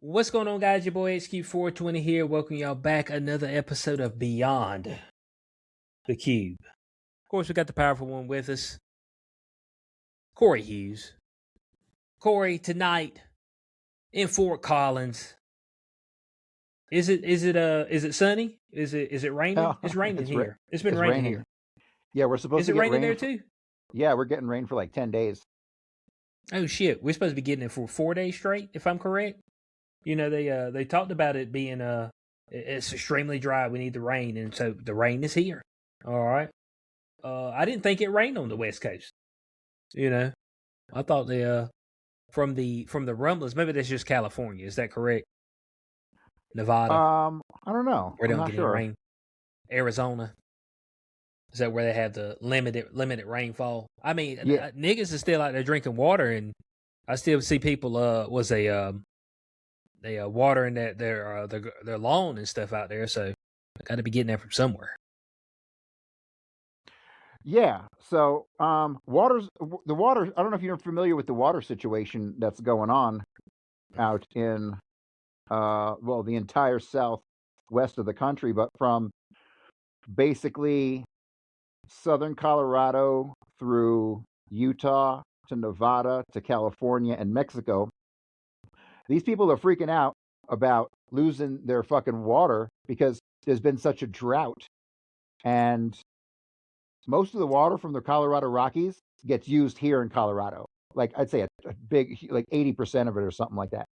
What's going on, guys? Your boy HQ420 here. Welcome y'all back. Another episode of Beyond the Cube. Of course, we got the powerful one with us, Corey Hughes. Corey, tonight in Fort Collins. Is it sunny? Is it raining? Oh, It's raining here. It's been it's raining raining. here. Yeah, we're supposed Is to it get raining rain. there too? Yeah, we're getting rain for like 10 days. Oh shit, we're supposed to be getting it for 4 days straight, if I'm correct. You know, they talked about it being it's extremely dry. We need the rain, and so the rain is here. All right. I didn't think it rained on the West Coast. You know, I thought from the rumblings, maybe that's just California. Is that correct? Nevada, I don't know. where they I'm don't not get sure. any rain. Arizona, is that where they have the limited rainfall? I mean, Yeah. niggas is still out there drinking water, and I still see people watering their lawn and stuff out there. So I got to be getting that from somewhere. Yeah. So, the water. I don't know if you're familiar with the water situation that's going on out in, the entire southwest of the country, but from basically southern Colorado through Utah to Nevada to California and Mexico. These people are freaking out about losing their fucking water because there's been such a drought. And most of the water from the Colorado Rockies gets used here in Colorado. Like I'd say a big, like 80% of it or something like that.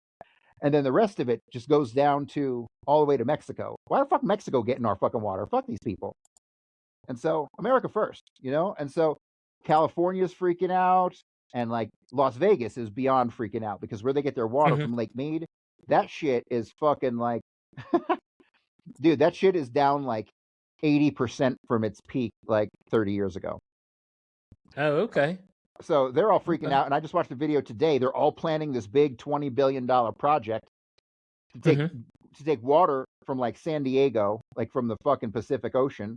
And then the rest of it just goes down to all the way to Mexico. Why the fuck Mexico getting our fucking water? Fuck these people. And so America first, And so California's freaking out. And like Las Vegas is beyond freaking out because where they get their water from Lake Mead, that shit is fucking like, dude, that shit is down like 80% from its peak like 30 years ago. Oh, okay. So they're all freaking out. And I just watched a video today. They're all planning this big $20 billion project to take water from like San Diego, like from the fucking Pacific Ocean,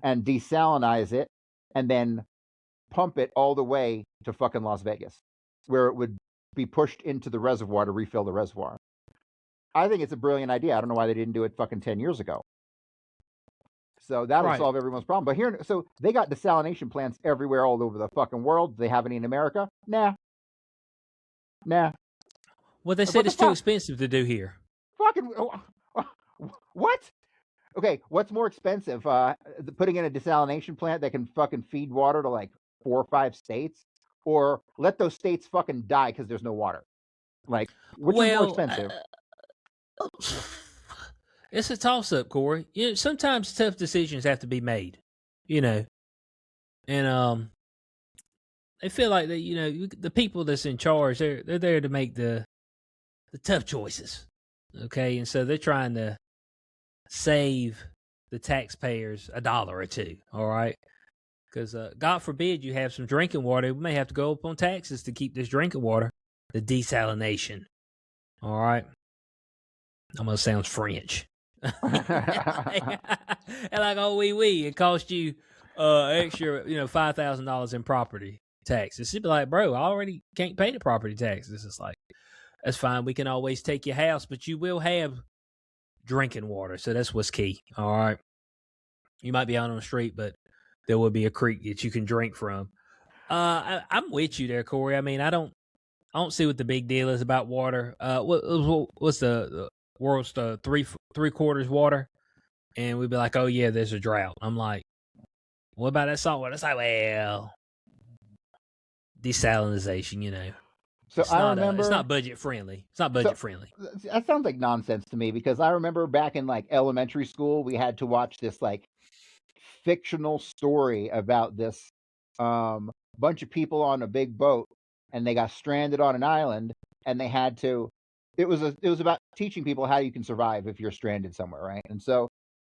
and desalinize it and then pump it all the way to fucking Las Vegas, where it would be pushed into the reservoir to refill the reservoir. I think it's a brilliant idea. I don't know why they didn't do it fucking 10 years ago. So that'll solve everyone's problem. But here, so they got desalination plants everywhere all over the fucking world. Do they have any in America? Nah. Well, they said it's too expensive to do here. Fucking what? Okay, what's more expensive? Putting in a desalination plant that can fucking feed water to like 4 or 5 states, or let those states fucking die because there's no water? Like, which is more expensive? It's a toss-up, Corey. You know, sometimes tough decisions have to be made. And they feel like that. The people that's in charge, they're there to make the tough choices. Okay, and so they're trying to save the taxpayers $1 or $2. All right, because God forbid you have some drinking water, we may have to go up on taxes to keep this drinking water. The desalination. All right, almost sounds French. And like, oh, it cost you extra, $5,000 in property taxes. She'd be like, bro, I already can't pay the property taxes. It's like, that's fine. We can always take your house, but you will have drinking water. So that's what's key. All right. You might be out on the street, but there will be a creek that you can drink from. I'm with you there, Corey. I mean, I don't see what the big deal is about water. What's the world's three quarters water? And we'd be like, oh yeah, there's a drought. I'm like, what about that salt water? It's like, well, desalinization, So I remember it's not budget friendly. It's not budget friendly. That sounds like nonsense to me because I remember back in like elementary school, we had to watch this like fictional story about this bunch of people on a big boat, and they got stranded on an island, and they had to. It was about teaching people how you can survive if you're stranded somewhere, right? And so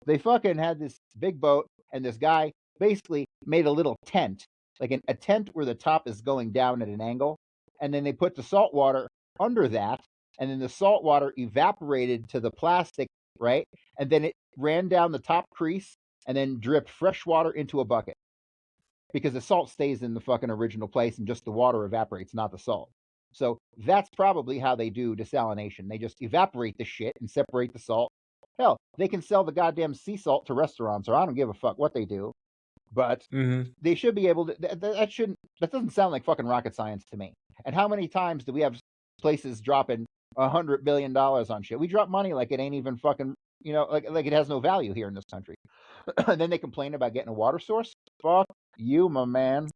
they fucking had this big boat, and this guy basically made a little tent, like a tent where the top is going down at an angle. And then they put the salt water under that, and then the salt water evaporated to the plastic, right? And then it ran down the top crease and then dripped fresh water into a bucket because the salt stays in the fucking original place and just the water evaporates, not the salt. So that's probably how they do desalination. They just evaporate the shit and separate the salt. Hell, they can sell the goddamn sea salt to restaurants, or I don't give a fuck what they do. But Mm-hmm. they should be able to. That doesn't sound like fucking rocket science to me. And how many times do we have places dropping $100 billion on shit? We drop money like it ain't even fucking, like it has no value here in this country. And then they complain about getting a water source. Fuck you, my man.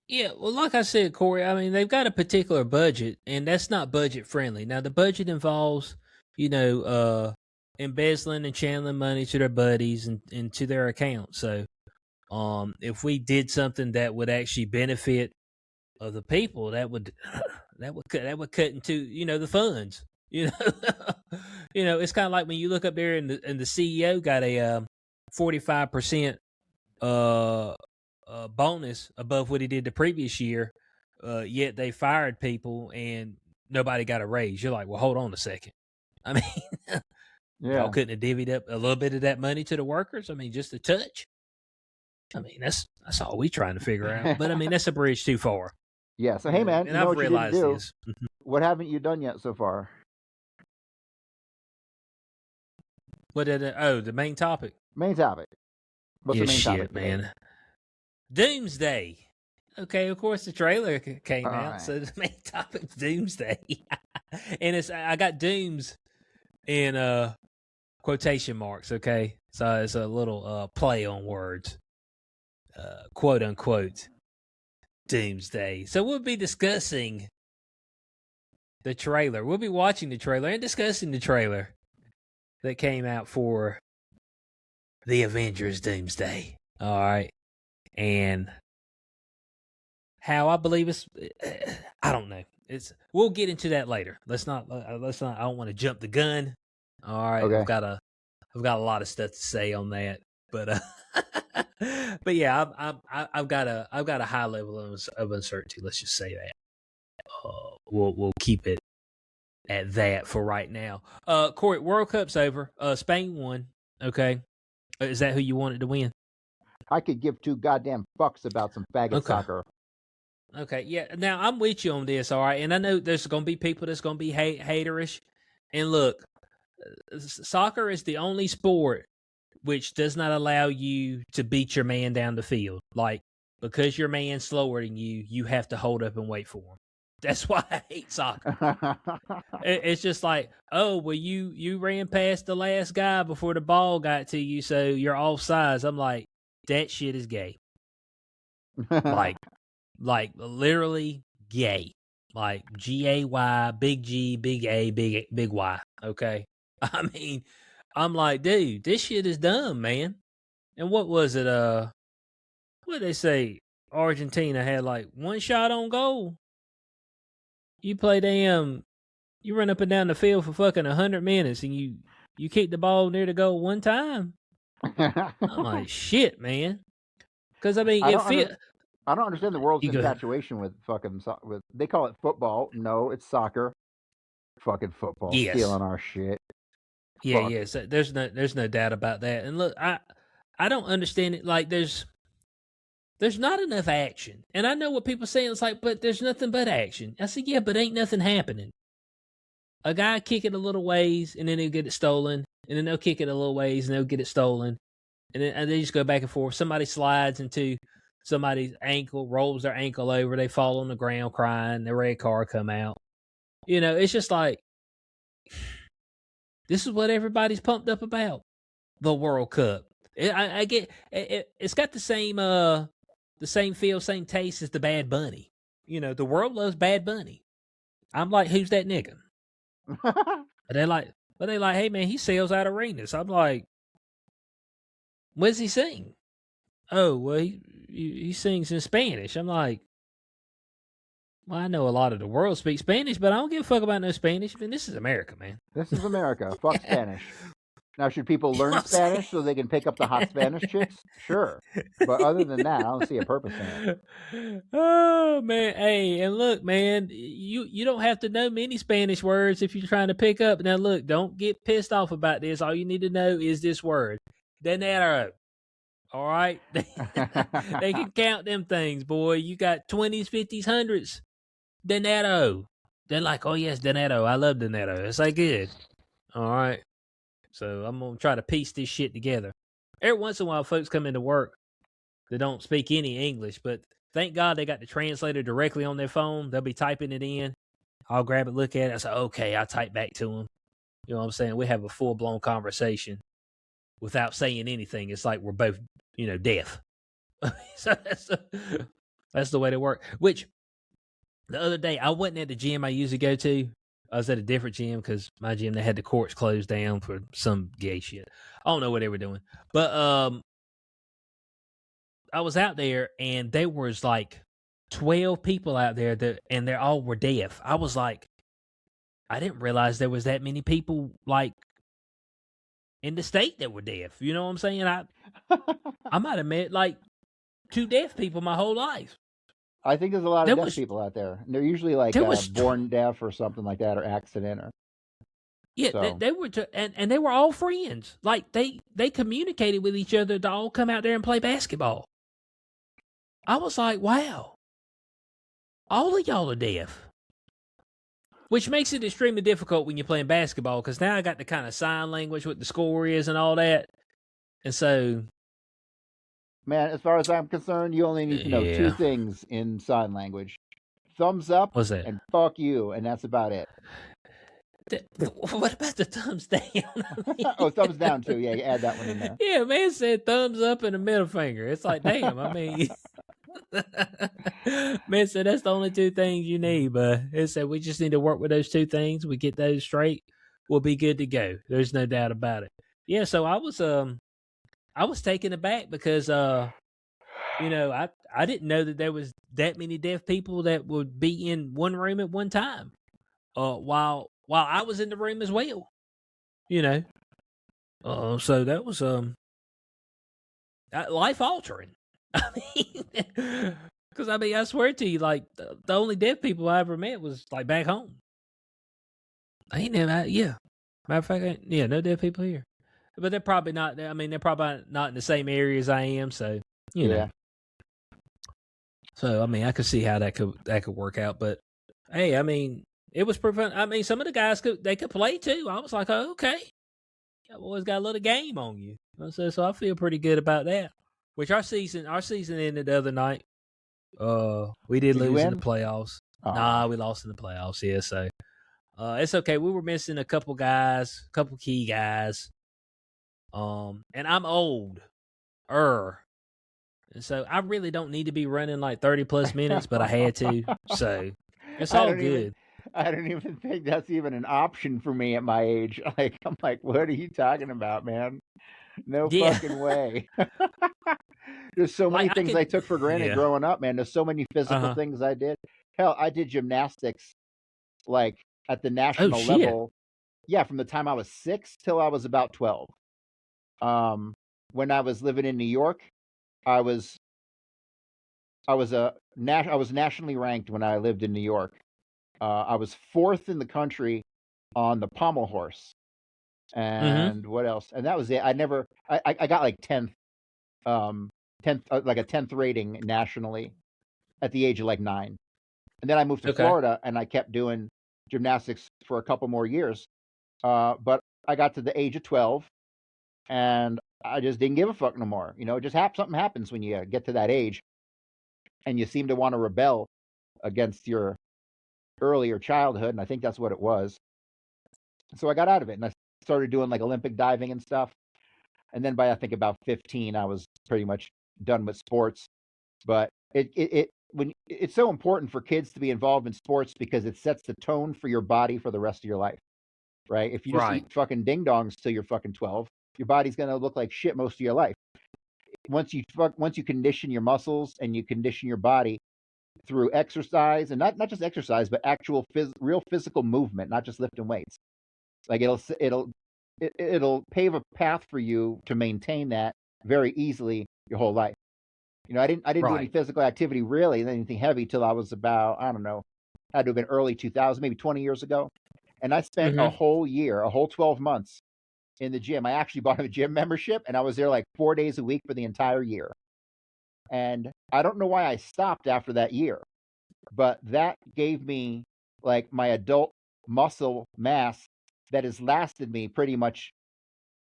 Yeah, well, like I said, Corey, I mean, they've got a particular budget, and that's not budget friendly. Now, the budget involves, embezzling and channeling money to their buddies and to their account. So, if we did something that would actually benefit the people, that would cut into the funds. It's kind of like when you look up there and the CEO got a 45% bonus above what he did the previous year, yet they fired people and nobody got a raise. You're like, well, hold on a second. I mean, y'all couldn't have divvied up a little bit of that money to the workers? I mean, just a touch. I mean, that's all we trying to figure out. But I mean, that's a bridge too far. Yeah. So hey, man, and you know I've what realized you didn't do? this. What haven't you done yet so far? What did the main topic? Main topic. What's the main topic, man? Doomsday. Okay, of course the trailer came out, right. So the main topic's Doomsday, and I got Dooms in quotation marks. Okay, so it's a little play on words, quote unquote, Doomsday. So we'll be discussing the trailer. We'll be watching the trailer and discussing the trailer that came out for the Avengers Doomsday. All right. And how I believe I don't know. We'll get into that later. Let's not. I don't want to jump the gun. All right. Okay. I've got a lot of stuff to say on that, but but yeah, I've got a high level of uncertainty. Let's just say that. We'll keep it at that for right now. Corey, World Cup's over. Spain won. Okay. Is that who you wanted to win? I could give two goddamn fucks about some faggot soccer. Okay, yeah. Now, I'm with you on this, all right? And I know there's going to be people that's going to be haterish. And look, soccer is the only sport which does not allow you to beat your man down the field. Like, because your man's slower than you, you have to hold up and wait for him. That's why I hate soccer. It's just like, oh, well, you ran past the last guy before the ball got to you, so you're offsides. I'm like, that shit is gay. like literally gay. Like GAY, big G, big A, big Y. Okay. I mean, I'm like, dude, this shit is dumb, man. And what was it? What did they say? Argentina had like one shot on goal. You run up and down the field for fucking 100 minutes and you kick the ball near the goal one time. I'm like, shit, man. Because I mean, I don't understand the world's infatuation with fucking they call it football. No, it's soccer. Fucking football, stealing our shit. Yeah, fuck. Yes. There's no doubt about that. And look, I don't understand it. Like there's not enough action. And I know what people say. It's like, but there's nothing but action. I said, yeah, but ain't nothing happening. A guy kick it a little ways and then he'll get it stolen. And then they'll kick it a little ways and they'll get it stolen. And then they just go back and forth. Somebody slides into somebody's ankle, rolls their ankle over. They fall on the ground crying. The red card come out. It's just like, this is what everybody's pumped up about. The World Cup. I get it's got the same feel, same taste as the Bad Bunny. The world loves Bad Bunny. I'm like, who's that nigga? But they like, hey man, he sells out arenas. I'm like, what does he sing? Oh, well, he sings in Spanish. I'm like, well, I know a lot of the world speaks Spanish, but I don't give a fuck about no Spanish. I mean, this is America, man. This is America. Fuck Spanish. Now, should people learn Spanish so they can pick up the hot Spanish chicks? Sure. But other than that, I don't see a purpose in it. Oh, man. Hey, and look, man, you don't have to know many Spanish words if you're trying to pick up. Now, look, don't get pissed off about this. All you need to know is this word. Dinero. All right? They can count them things, boy. You got 20s, 50s, 100s. Donetto. They're like, oh yes, Donetto. I love Donetto. It's like good. All right. So I'm gonna try to piece this shit together. Every once in a while, folks come into work that don't speak any English, but thank God they got the translator directly on their phone. They'll be typing it in. I'll grab it, look at it. I say, okay, I'll type back to them. You know what I'm saying? We have a full blown conversation without saying anything. It's like we're both, deaf. So that's the way to work. Which the other day I wasn't at the gym I usually go to. I was at a different gym because my gym, they had the courts closed down for some gay shit. I don't know what they were doing, but I was out there and there was like 12 people out there and they all were deaf. I was like, I didn't realize there was that many people like in the state that were deaf. You know what I'm saying? I might have met like 2 deaf people my whole life. I think there's a lot of There deaf was people out there. And they're usually like there was born deaf or something like that, or accident, or yeah, so. they were and they were all friends. Like they communicated with each other to all come out there and play basketball. I was like, wow, all of y'all are deaf. Which makes it extremely difficult when you're playing basketball because now I got the kind of sign language, what the score is and all that. And so, Man, as far as I'm concerned, you only need to know 2 yeah, things in sign language: thumbs up what's that? and fuck you, and that's about it. What about the thumbs down? I mean, Oh, thumbs down too. Yeah, you add that one in there. yeah, man said thumbs up and a middle finger. It's like, damn, I mean, man said that's the only 2 things you need, but it said we just need to work with those 2 things. We get those straight, we'll be good to go. There's no doubt about it. Yeah, so I was taken aback because I didn't know that there was that many deaf people that would be in one room at one time. While I was in the room as well. You know. So that was life altering. I mean, because I swear to you, like the only deaf people I ever met was like back home. I ain't never, yeah. Matter of fact, no deaf people here. But they're probably not. I mean, they're probably not in the same area as I am. So you know. So I mean, I could see how that could work out. But hey, I mean, it was prevent. I mean, some of the guys could play too. I was like, oh, okay, you boys got a little game on you. So I feel pretty good about that. Which our season ended the other night. We did lose in the playoffs. Nah, we lost in the playoffs. Yeah, so it's okay. We were missing a couple key guys. And I'm old. And so I really don't need to be running like 30 plus minutes, but I had to. So it's all good. I don't even think that's even an option for me at my age. Like, I'm like, what are you talking about, man? No fucking way. There's so many things I took for granted growing up, man. There's so many physical things I did. Hell, I did gymnastics like at the national level. Yeah, from the time I was 6 till I was about 12. When I was living in New York, I was nationally ranked when I lived in New York. I was 4th in the country on the pommel horse. And what else? And that was it. I got like 10th, like a 10th rating nationally at the age of like 9. And then I moved to Florida and I kept doing gymnastics for a couple more years. But I got to the age of 12 and I just didn't give a fuck no more. Just something happens when you get to that age and you seem to want to rebel against your earlier childhood. And I think that's what it was. So I got out of it and I started doing like Olympic diving and stuff. And then by I think about 15, I was pretty much done with sports. But it's so important for kids to be involved in sports because it sets the tone for your body for the rest of your life, right? If you just eat fucking ding dongs till you're fucking 12, your body's gonna look like shit most of your life. Once you condition your muscles and you condition your body through exercise, and not just exercise, but actual real physical movement, not just lifting weights. Like it'll pave a path for you to maintain that very easily your whole life. I didn't do any physical activity really, anything heavy till I was about, I don't know, had to have been early 2000, maybe 20 years ago. And I spent a whole year, a whole 12 months in the gym. I actually bought a gym membership and I was there like 4 days a week for the entire year. And I don't know why I stopped after that year. but that gave me like my adult muscle mass that has lasted me pretty much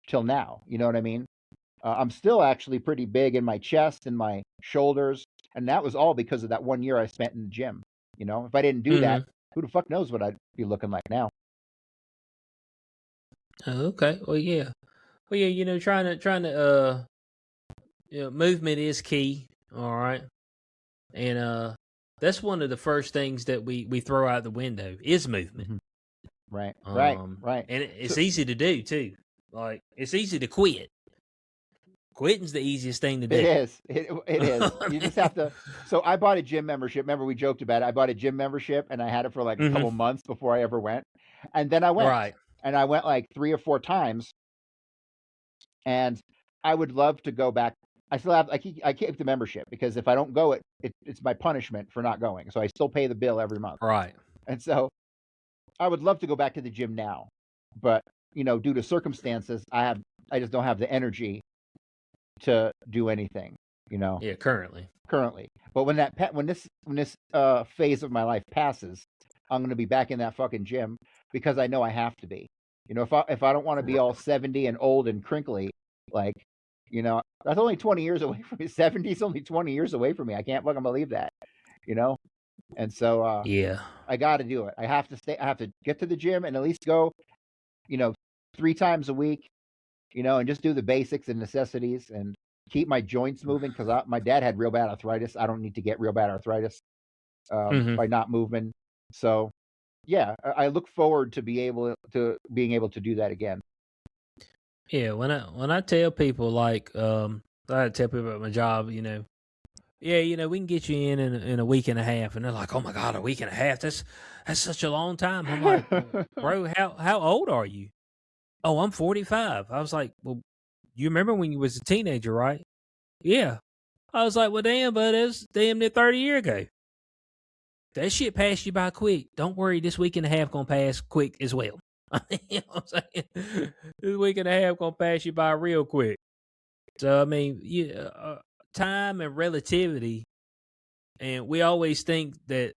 till now. You know what I mean? I'm still actually pretty big in my chest and my shoulders, and that was all because of that 1 year I spent in the gym. You know, if I didn't do that, Mm-hmm. who the fuck knows what I'd be looking like now? Oh, okay. Well, yeah. Well, yeah. Movement is key. All right, and that's one of the first things that we throw out the window is movement. Mhm. Right. And So it's easy to do too. Like it's easy to quit. Quitting's the easiest thing to it do. is. It is. You just have to. So I bought a gym membership. Remember we joked about it. I bought a gym membership and I had it for like a Hmm. couple months before I ever went, and then I went, Right. and I went like 3 or 4 times, and I would love to go back. I still have. I keep the membership because if I don't go, it's my punishment for not going. So I still pay the bill every month, Right. and so I would love to go back to the gym now, but due to circumstances, I just don't have the energy to do anything. You know, Yeah. Currently. currently. But when this phase of my life passes, I'm going to be back in that fucking gym because I know I have to be. If I don't want to be all 70 and old and crinkly, like, that's only 20 years away from me. 70 is only 20 years away from me. I can't fucking believe that. You know, and so Yeah. I got to do it. I have to stay. I have to get to the gym and at least go, you know, 3 times a week. And just do the basics and necessities and keep my joints moving because my dad had real bad arthritis. I don't need to get real bad arthritis Hmm. by not moving. So, yeah, I look forward to being able to do that again. Yeah. When I tell people I tell people about my job, yeah, we can get you in a week and a half, and they're like, "Oh my god, a week and a half? That's such a long time." I'm like, well, "Bro, how old are you?" "Oh, I'm 45." I was like, "Well, you remember when you was a teenager, right?" "Yeah." I was like, "Well, damn, but it's damn near 30 years ago. That shit passed you by quick. Don't worry, this week and a half gonna pass quick as well." You know what I'm saying? This week and a half gonna pass you by real quick. So I mean, yeah, time and relativity, and we always think that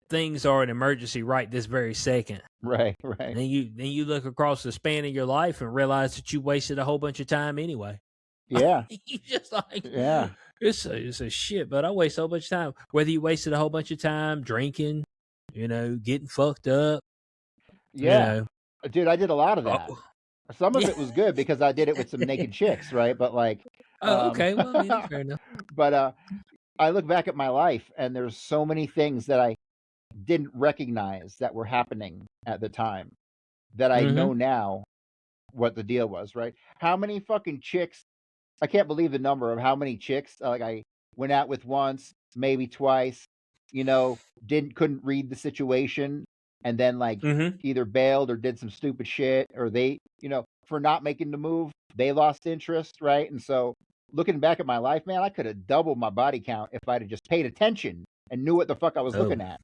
things are an emergency right this very second. Right, And right. then you look across the span of your life and realize that you wasted a whole bunch of time anyway. Yeah, You just like yeah, it's a shit, but I waste a whole bunch of time. Whether you wasted a whole bunch of time drinking, getting fucked up, you yeah. know. Dude, I did a lot of that. Oh, Some of yeah. it was good because I did it with some naked chicks, right? But like, Oh, um, okay. Well, I mean, that's fair enough. but I look back at my life and there's so many things that I didn't recognize that were happening at the time that I Mm-hmm. know now what the deal was, right? How many fucking chicks? I can't believe the number of how many chicks like I went out with once, maybe twice, you know, didn't couldn't read the situation and then like Mm-hmm. either bailed or did some stupid shit or they, for not making the move, they lost interest, right? And so looking back at my life, man, I could have doubled my body count if I'd have just paid attention and knew what the fuck I was Oh. looking at.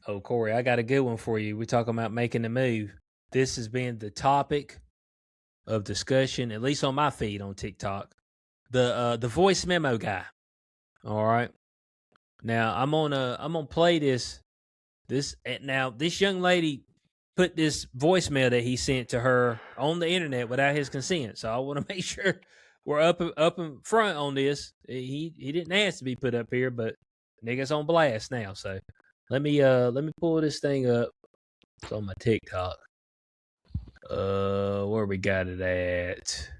Oh, Corey, I got a good one for you. We're talking about making the move. This has been the topic of discussion, at least on my feed on TikTok. The voice memo guy. All right. Now I'm gonna play this young lady put this voicemail that he sent to her on the internet without his consent. So I want to make sure we're up in front on this. He didn't ask to be put up here, but nigga's on blast now. So let me pull this thing up. It's on my TikTok. Where we got it at?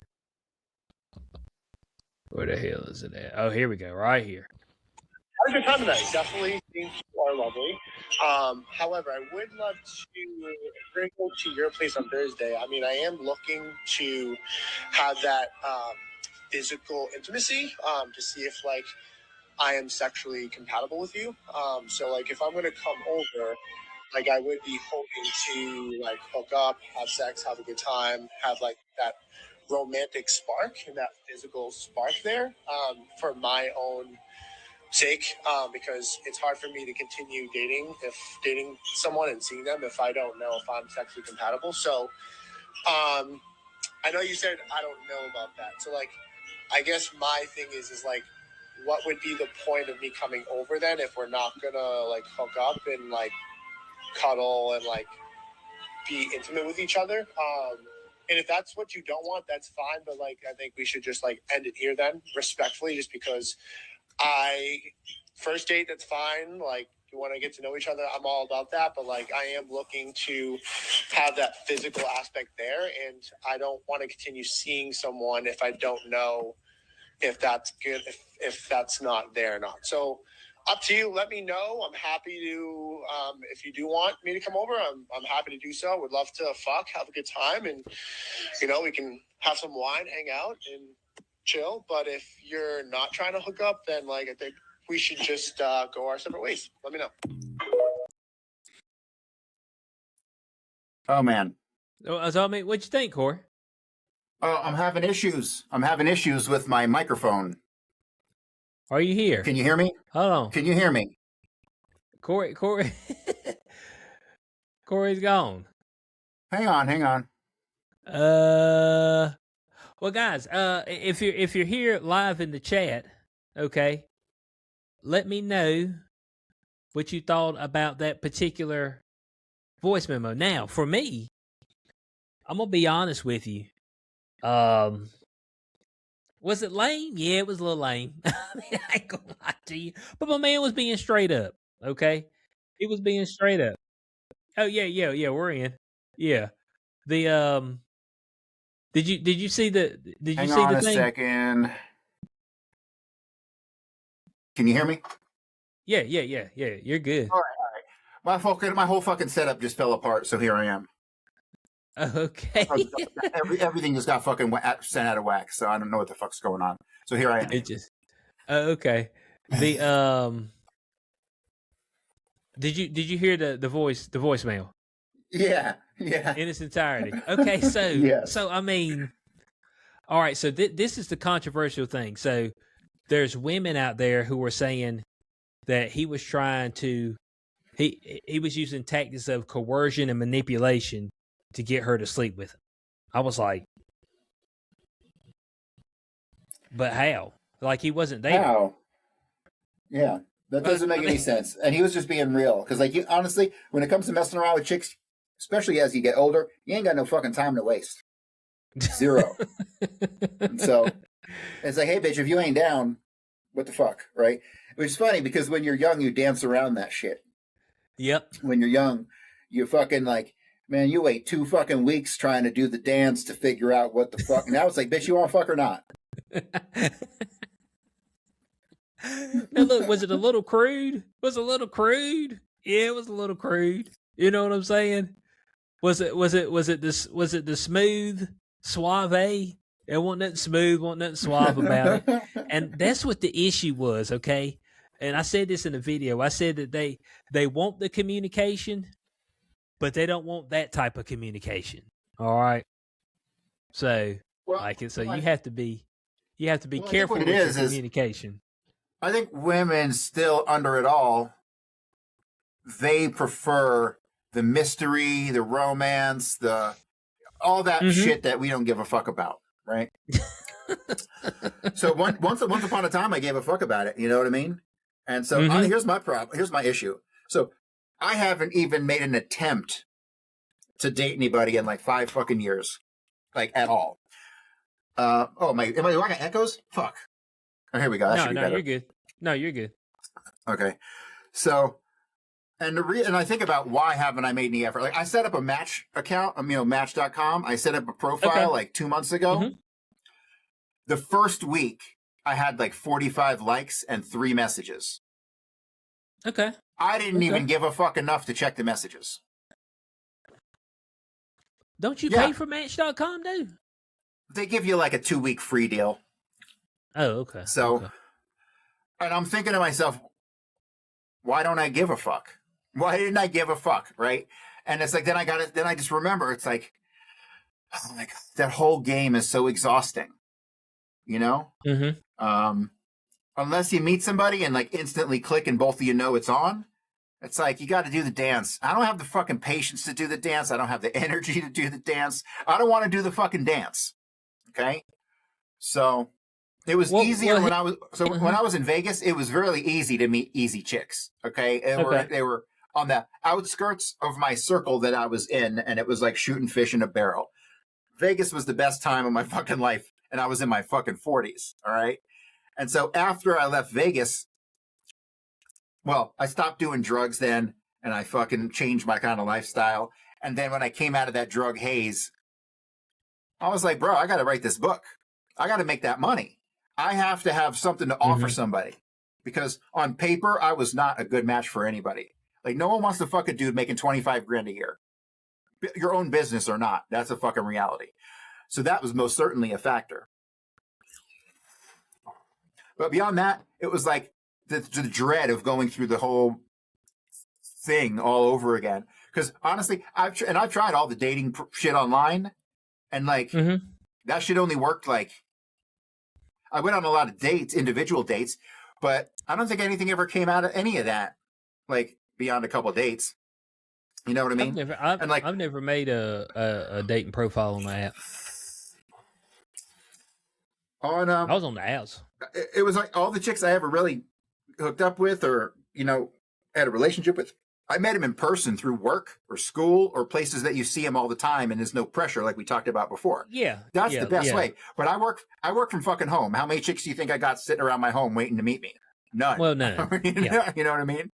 Where the hell is it at? Oh, here we go. Right here. Had a good time tonight. Definitely think you are lovely. However, I would love to go to your place on Thursday. I mean, I am looking to have that physical intimacy to see if like I am sexually compatible with you. So like if I'm gonna come over, like I would be hoping to like hook up, have sex, have a good time, have like that romantic spark and that physical spark there for my own sake, because it's hard for me to continue dating someone and seeing them if I don't know if I'm sexually compatible. So I know you said I don't know about that. So like I guess my thing is like what would be the point of me coming over then if we're not gonna like hook up and like cuddle and like be intimate with each other. And if that's what you don't want, that's fine. But like, I think we should just like end it here then, respectfully, just because first date, that's fine. Like, you want to get to know each other, I'm all about that. But like, I am looking to have that physical aspect there, and I don't want to continue seeing someone if I don't know if that's good, if that's not there or not. So up to you. Let me know. I'm happy to, if you do want me to come over, I'm happy to do so. Would love to have a good time, and we can have some wine, hang out, and chill. But if you're not trying to hook up, then like I think we should just go our separate ways. Let me know. Oh man. So I mean, what'd you think, Corey? Oh, I'm having issues. I'm having issues with my microphone. Are you here? Can you hear me? Hold on. Can you hear me? Corey's gone. Hang on. Well, guys, if you're here live in the chat, okay, let me know what you thought about that particular voice memo. Now, for me, I'm gonna be honest with you. Was it lame? Yeah, it was a little lame. I ain't gonna lie to you. But my man was being straight up, okay? He was being straight up. Oh yeah, we're in. Yeah. The did you see the Hang on a second. Can you hear me? Yeah. You're good. All right. My whole fucking setup just fell apart, so here I am. Okay. Everything just got fucking sent out of whack, so I don't know what the fuck's going on. So here I am. It just okay. The did you hear the voicemail? Yeah. In its entirety. Okay, so yes. So I mean, all right. So this is the controversial thing. So there's women out there who were saying that he was trying to he was using tactics of coercion and manipulation to get her to sleep with him. I was like, but how? Like, he wasn't there. How? Yeah, that doesn't make any sense. And he was just being real. Because, like, honestly, when it comes to messing around with chicks, especially as you get older, you ain't got no fucking time to waste. Zero. So it's like, hey, bitch, if you ain't down, what the fuck, right? Which is funny because when you're young, you dance around that shit. Yep. When you're young, you fucking like, man, you wait 2 fucking weeks trying to do the dance to figure out what the fuck. Now it's like, bitch, you want to fuck or not? Now look, was it a little crude? Was it a little crude? Yeah, it was a little crude. You know what I'm saying? Was it the smooth suave? It wasn't nothing smooth, wasn't nothing suave about it. And that's what the issue was, okay? And I said this in the video. I said that they want the communication, but they don't want that type of communication. All right. So you have to be careful with your communication. I think women still under it all, they prefer the mystery, the romance, all that shit that we don't give a fuck about, right? So once upon a time, I gave a fuck about it. You know what I mean? And so here's my problem. Here's my issue. So I haven't even made an attempt to date anybody in like 5 fucking years, like at all. Am I getting echoes? Fuck. Oh, here we go. No, you're good. No, you're good. Okay. So, and I think about why haven't I made any effort? Like I set up a Match account, Match.com. I set up a profile like 2 months ago. Mm-hmm. The first week, I had like 45 likes and 3 messages. Okay. I didn't even give a fuck enough to check the messages. Don't you pay for Match.com, dude? They give you like a 2-week free deal. Oh, okay. So, and I'm thinking to myself, why don't I give a fuck? Why didn't I give a fuck, right? And it's like, then I just remember, it's like, oh my God, that whole game is so exhausting, you know? Mm-hmm. Unless you meet somebody and like instantly click and both of you know it's on, it's like, you got to do the dance. I don't have the fucking patience to do the dance. I don't have the energy to do the dance. I don't want to do the fucking dance. Okay. So It was easier when I was when Uh-huh. I was in Vegas. It was really easy to meet easy chicks. Okay, and they were on the outskirts of my circle that I was in, and it was like shooting fish in a barrel. Vegas was the best time of my fucking life, and I was in my fucking 40s. All right, and so after I left Vegas, well, I stopped doing drugs then, and I fucking changed my kind of lifestyle. And then when I came out of that drug haze, I was like, bro, I got to write this book. I got to make that money. I have to have something to offer somebody, because on paper, I was not a good match for anybody. Like, no one wants to fuck a dude making 25 grand a year, your own business or not. That's a fucking reality. So that was most certainly a factor. But beyond that, it was like the dread of going through the whole thing all over again. Because honestly, I've tried all the dating shit online, and like that shit only worked like, I went on a lot of dates, individual dates, but I don't think anything ever came out of any of that, like beyond a couple of dates. You know what I mean? I've never made a dating profile on the app. I was on the apps. It was like all the chicks I ever really hooked up with, or had a relationship with, I met him in person through work or school or places that you see him all the time, and there's no pressure, like we talked about before. Yeah, that's the best way. But I work from fucking home. How many chicks do you think I got sitting around my home waiting to meet me? None. Well, none. You know what I mean?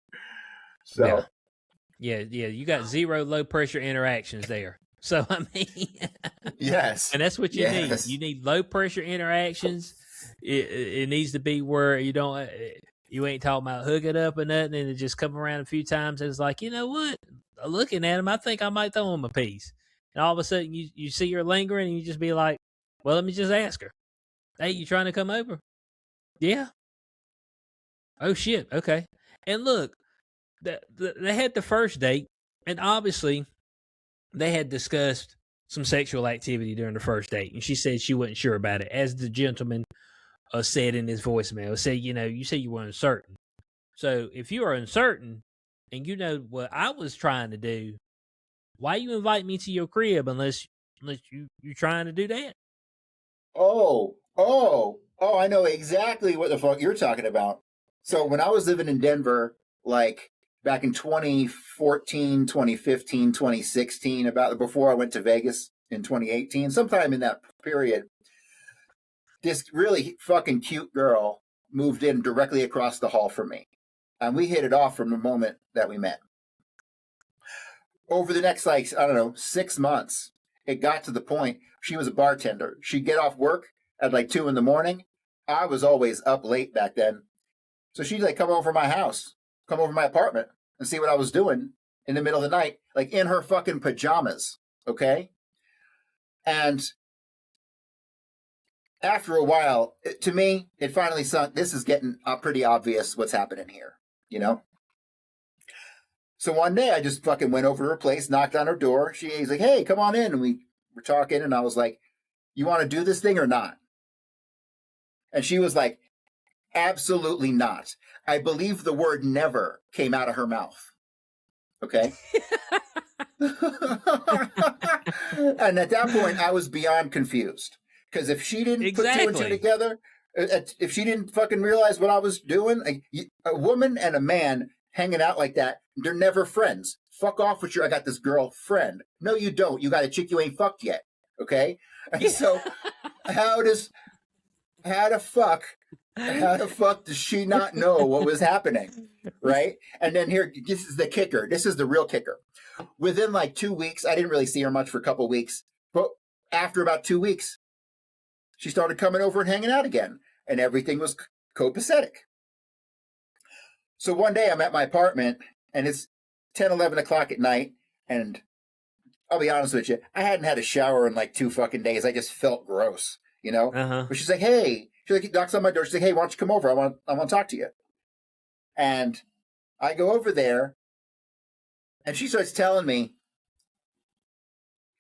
So yeah, you got zero low pressure interactions there. So I mean, yes, and that's what you need. You need low pressure interactions. It needs to be where you ain't talking about hooking up or nothing, and it just come around a few times and it's like, you know what? Looking at him, I think I might throw him a piece. And all of a sudden you see her lingering, and you just be like, well, let me just ask her. Hey, you trying to come over? Yeah. Oh shit. Okay. And look, they had the first date, and obviously they had discussed some sexual activity during the first date, and she said she wasn't sure about it, as the gentleman said in his voicemail. Said, you said you were uncertain. So if you are uncertain and you know what I was trying to do, why you invite me to your crib unless you're trying to do that? Oh, I know exactly what the fuck you're talking about. So when I was living in Denver, like back in 2014, 2015, 2016, about before I went to Vegas in 2018, sometime in that period, this really fucking cute girl moved in directly across the hall from me. And we hit it off from the moment that we met. Over the next, 6 months, it got to the point, she was a bartender. She'd get off work at 2 a.m. I was always up late back then. So she'd come over my house, come over my apartment, and see what I was doing in the middle of the night, in her fucking pajamas. Okay? And after a while, to me, it finally sunk. This is getting pretty obvious what's happening here, So one day I just fucking went over to her place, knocked on her door. He's like, hey, come on in. And we were talking, and I was like, you want to do this thing or not? And she was like, absolutely not. I believe the word never came out of her mouth. Okay? And at that point, I was beyond confused. Because if she didn't put two and two together, if she didn't fucking realize what I was doing, a woman and a man hanging out like that, they're never friends. Fuck off with I got this girl friend. No, you don't. You got a chick you ain't fucked yet. Okay? And so how the fuck does she not know what was happening? Right? And then here, this is the kicker. This is the real kicker. Within 2 weeks, I didn't really see her much for a couple weeks, but after about 2 weeks, she started coming over and hanging out again, and everything was copacetic. So one day I'm at my apartment, and it's 10, 11 o'clock at night, and I'll be honest with you, I hadn't had a shower in 2 fucking days. I just felt gross, But she's like, hey, knocks on my door. She's like, hey, why don't you come over? I want to talk to you. And I go over there, and she starts telling me,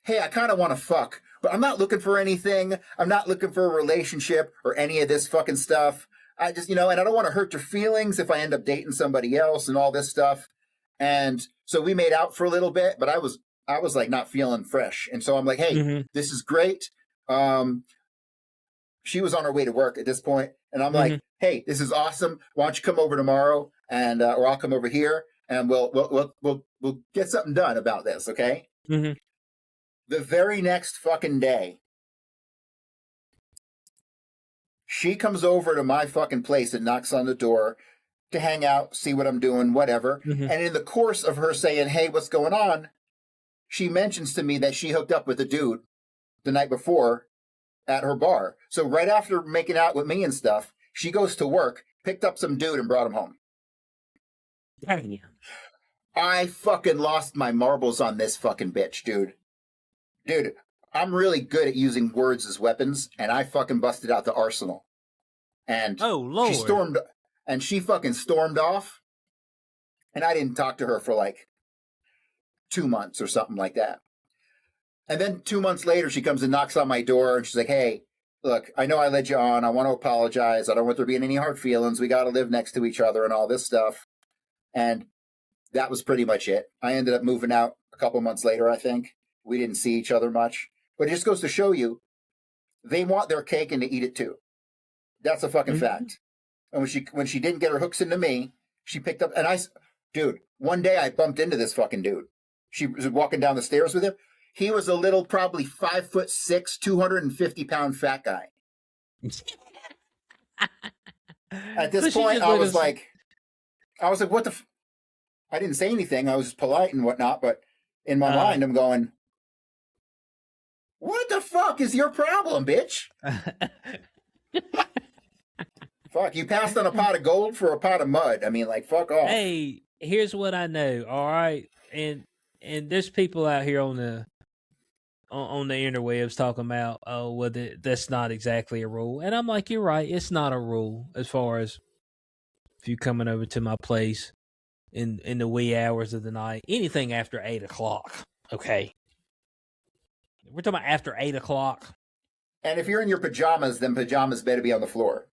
hey, I kind of want to fuck, but I'm not looking for anything. I'm not looking for a relationship or any of this fucking stuff. I just, and I don't want to hurt your feelings if I end up dating somebody else and all this stuff. And so we made out for a little bit, but I was not feeling fresh. And so I'm like, hey, this is great. she was on her way to work at this point, and I'm Mm-hmm. like, "Hey, this is awesome. Why don't you come over tomorrow, and or I'll come over here, and we'll get something done about this, okay?" Mm-hmm. The very next fucking day, she comes over to my fucking place and knocks on the door to hang out, see what I'm doing, whatever. Mm-hmm. And in the course of her saying, "Hey, what's going on?" she mentions to me that she hooked up with a dude the night before at her bar. So right after making out with me and stuff, she goes to work, picked up some dude and brought him home. Damn. I fucking lost my marbles on this fucking bitch, dude. Dude, I'm really good at using words as weapons, and I fucking busted out the arsenal. And Oh Lord. she fucking stormed off, and I didn't talk to her for like 2 months or something like that. And then 2 months later, she comes and knocks on my door, and she's like, "Hey, look, I know I led you on. I want to apologize. I don't want there being any hard feelings. We got to live next to each other and all this stuff." And that was pretty much it. I ended up moving out a couple months later, I think. We didn't see each other much. But it just goes to show you, they want their cake and to eat it too. That's a fucking fact. And when she didn't get her hooks into me, she picked up, and dude, one day I bumped into this fucking dude. She was walking down the stairs with him. He was a little, probably 5'6", 250-pound fat guy. At this point, I was like, what the? I didn't say anything. I was polite and whatnot, but in my mind, I'm going, "What the fuck is your problem, bitch?" Fuck, you passed on a pot of gold for a pot of mud. I mean, like, fuck off. Hey, here's what I know. All right, and there's people out here on the interwebs talking about, oh, well, that's not exactly a rule, and I'm like, you're right. It's not a rule as far as if you coming over to my place in the wee hours of the night, anything after 8:00. Okay, we're talking about after 8:00. And if you're in your pajamas, then pajamas better be on the floor.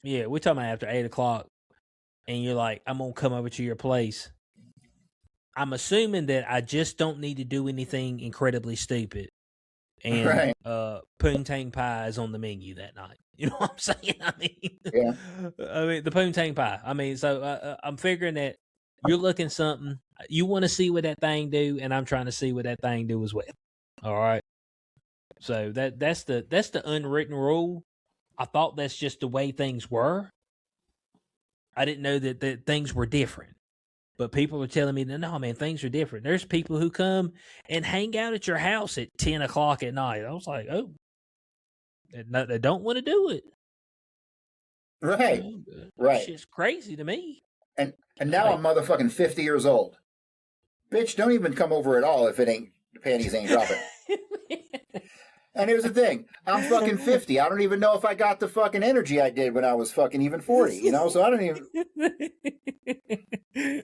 Yeah, we're talking about after 8:00, and you're like, I'm gonna come over to your place. I'm assuming that I just don't need to do anything incredibly stupid, and Right. poontang pie is on the menu that night. You know what I'm saying? I mean, Yeah. I mean the poontang pie. I mean, so I'm figuring that you're looking something. You want to see what that thing do, and I'm trying to see what that thing do as well. All right. So that's the unwritten rule. I thought that's just the way things were. I didn't know that things were different. But people are telling me that, no, man, things are different. There's people who come and hang out at your house at 10:00 at night. I was like, oh, they don't want to do it. Right. Right. Shit's crazy to me. And now I'm motherfucking 50 years old. Bitch, don't even come over at all if the panties ain't dropping. And here's the thing. I'm fucking 50. I don't even know if I got the fucking energy I did when I was fucking even 40, you know? So I don't even... Do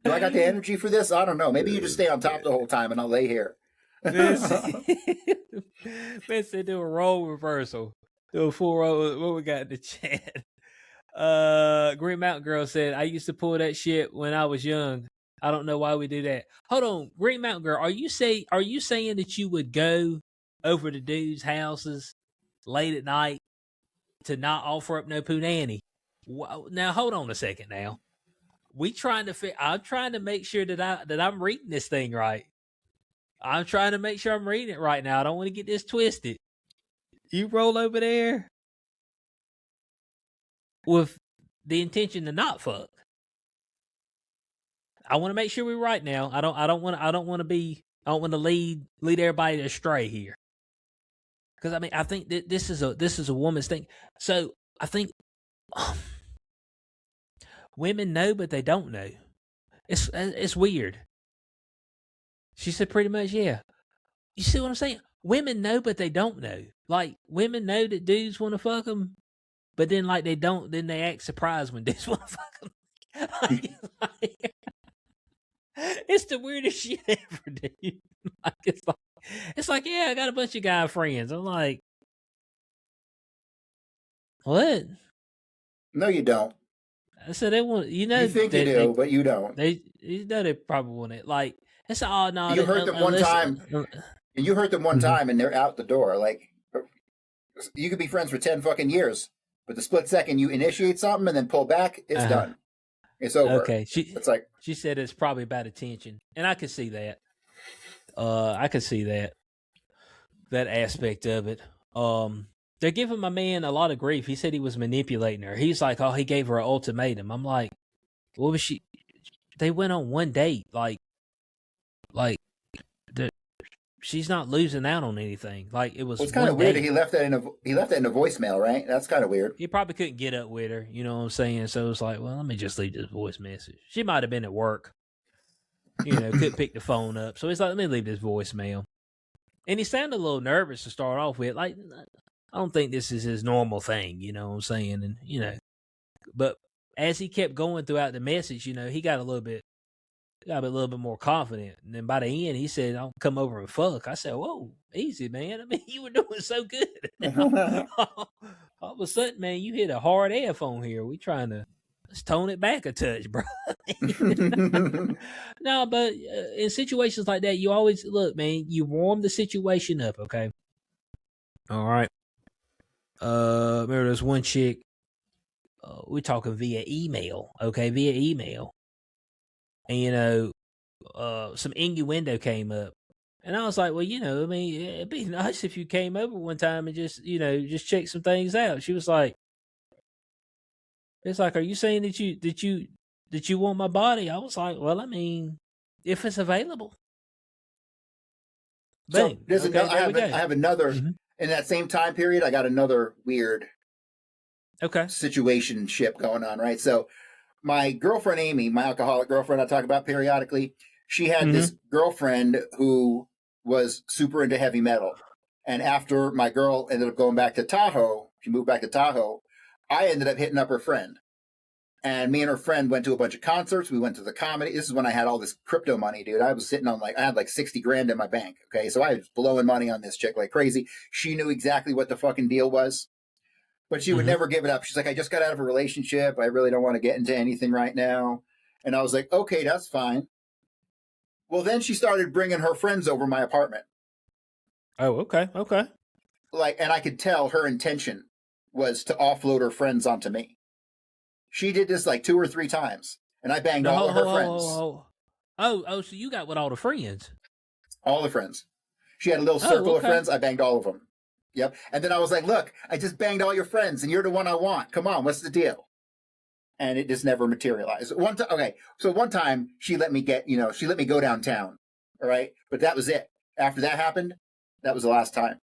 I got the energy for this? I don't know. Maybe you just stay on top the whole time and I'll lay here. Man said do a role reversal. Do a full role. What we got in the chat? Green Mountain Girl said, I used to pull that shit when I was young. I don't know why we do that. Hold on, Green Mountain Girl, are you saying that you would go over to dudes' houses late at night to not offer up no punani? Now hold on a second. Now I'm trying to make sure that I'm reading this thing right. I'm trying to make sure I'm reading it right now. I don't want to get this twisted. You roll over there with the intention to not fuck. I want to make sure we're right now. I don't want to lead everybody astray here. Because I mean, I think that this is a woman's thing. So I think women know, but they don't know. It's weird. She said pretty much, yeah. You see what I'm saying? Women know, but they don't know. Like, women know that dudes want to fuck them, but then like they don't. Then they act surprised when dudes want to fuck them. It's the weirdest shit ever, dude. Like, it's like, yeah, I got a bunch of guy friends. I'm like, what? No, you don't. I said they want, You think you do, but you don't. They probably want it. Like, it's all no. You heard them one time, and you heard them one time, and they're out the door. Like, You could be friends for 10 fucking years, but the split second you initiate something and then pull back, it's done. It's over. Okay. It's like, she said it's probably about attention, and I can see that. I can see that aspect of it. They're giving my man a lot of grief. He said he was manipulating her. He's like, oh, he gave her an ultimatum. I'm like, what was she? They went on one date. Like, she's not losing out on anything. Like, it was. It's kind of weird. He left that in a voicemail, right? That's kind of weird. He probably couldn't get up with her. You know what I'm saying? So it's like, well, let me just leave this voice message. She might have been at work. You know, couldn't pick the phone up. So he's like, let me leave this voicemail. And he sounded a little nervous to start off with. Like, I don't think this is his normal thing. You know what I'm saying? And you know, but as he kept going throughout the message, you know, he got a little bit more confident. And then by the end, he said, I'll come over and fuck. I said, whoa, easy, man. I mean, you were doing so good. All of a sudden, man, you hit a hard F on here. We trying to, let's tone it back a touch, bro. No, but in situations like that, you always, look, man, you warm the situation up, okay? All right. Remember there's one chick, we're talking via email, okay? Via email. And, you know, some innuendo came up. And I was like, well, you know, I mean, it'd be nice if you came over one time and just, you know, just check some things out. She was like, it's like, are you saying that you want my body? I was like, well, I mean, if it's available. So there's I have another, in that same time period, I got another weird situationship going on, right? So my girlfriend, Amy, my alcoholic girlfriend I talk about periodically, she had this girlfriend who was super into heavy metal. And after my girl ended up going back to Tahoe, she moved back to Tahoe, I ended up hitting up her friend. And me and her friend went to a bunch of concerts. We went to the comedy. This is when I had all this crypto money, dude. I was sitting on I had like 60 grand in my bank. Okay. So I was blowing money on this chick like crazy. She knew exactly what the fucking deal was, but she would never give it up. She's like, I just got out of a relationship. I really don't want to get into anything right now. And I was like, okay, that's fine. Well, then she started bringing her friends over my apartment. Oh, okay. Okay. Like, and I could tell her intention was to offload her friends onto me. She did this like 2 or 3 times, and I banged all of her friends. Oh, so you got with all the friends? All the friends. She had a little circle of friends. I banged all of them. Yep. And then I was like, look, I just banged all your friends, and you're the one I want. Come on, what's the deal? And it just never materialized. So one time she let me go downtown. All right. But that was it. After that happened, that was the last time.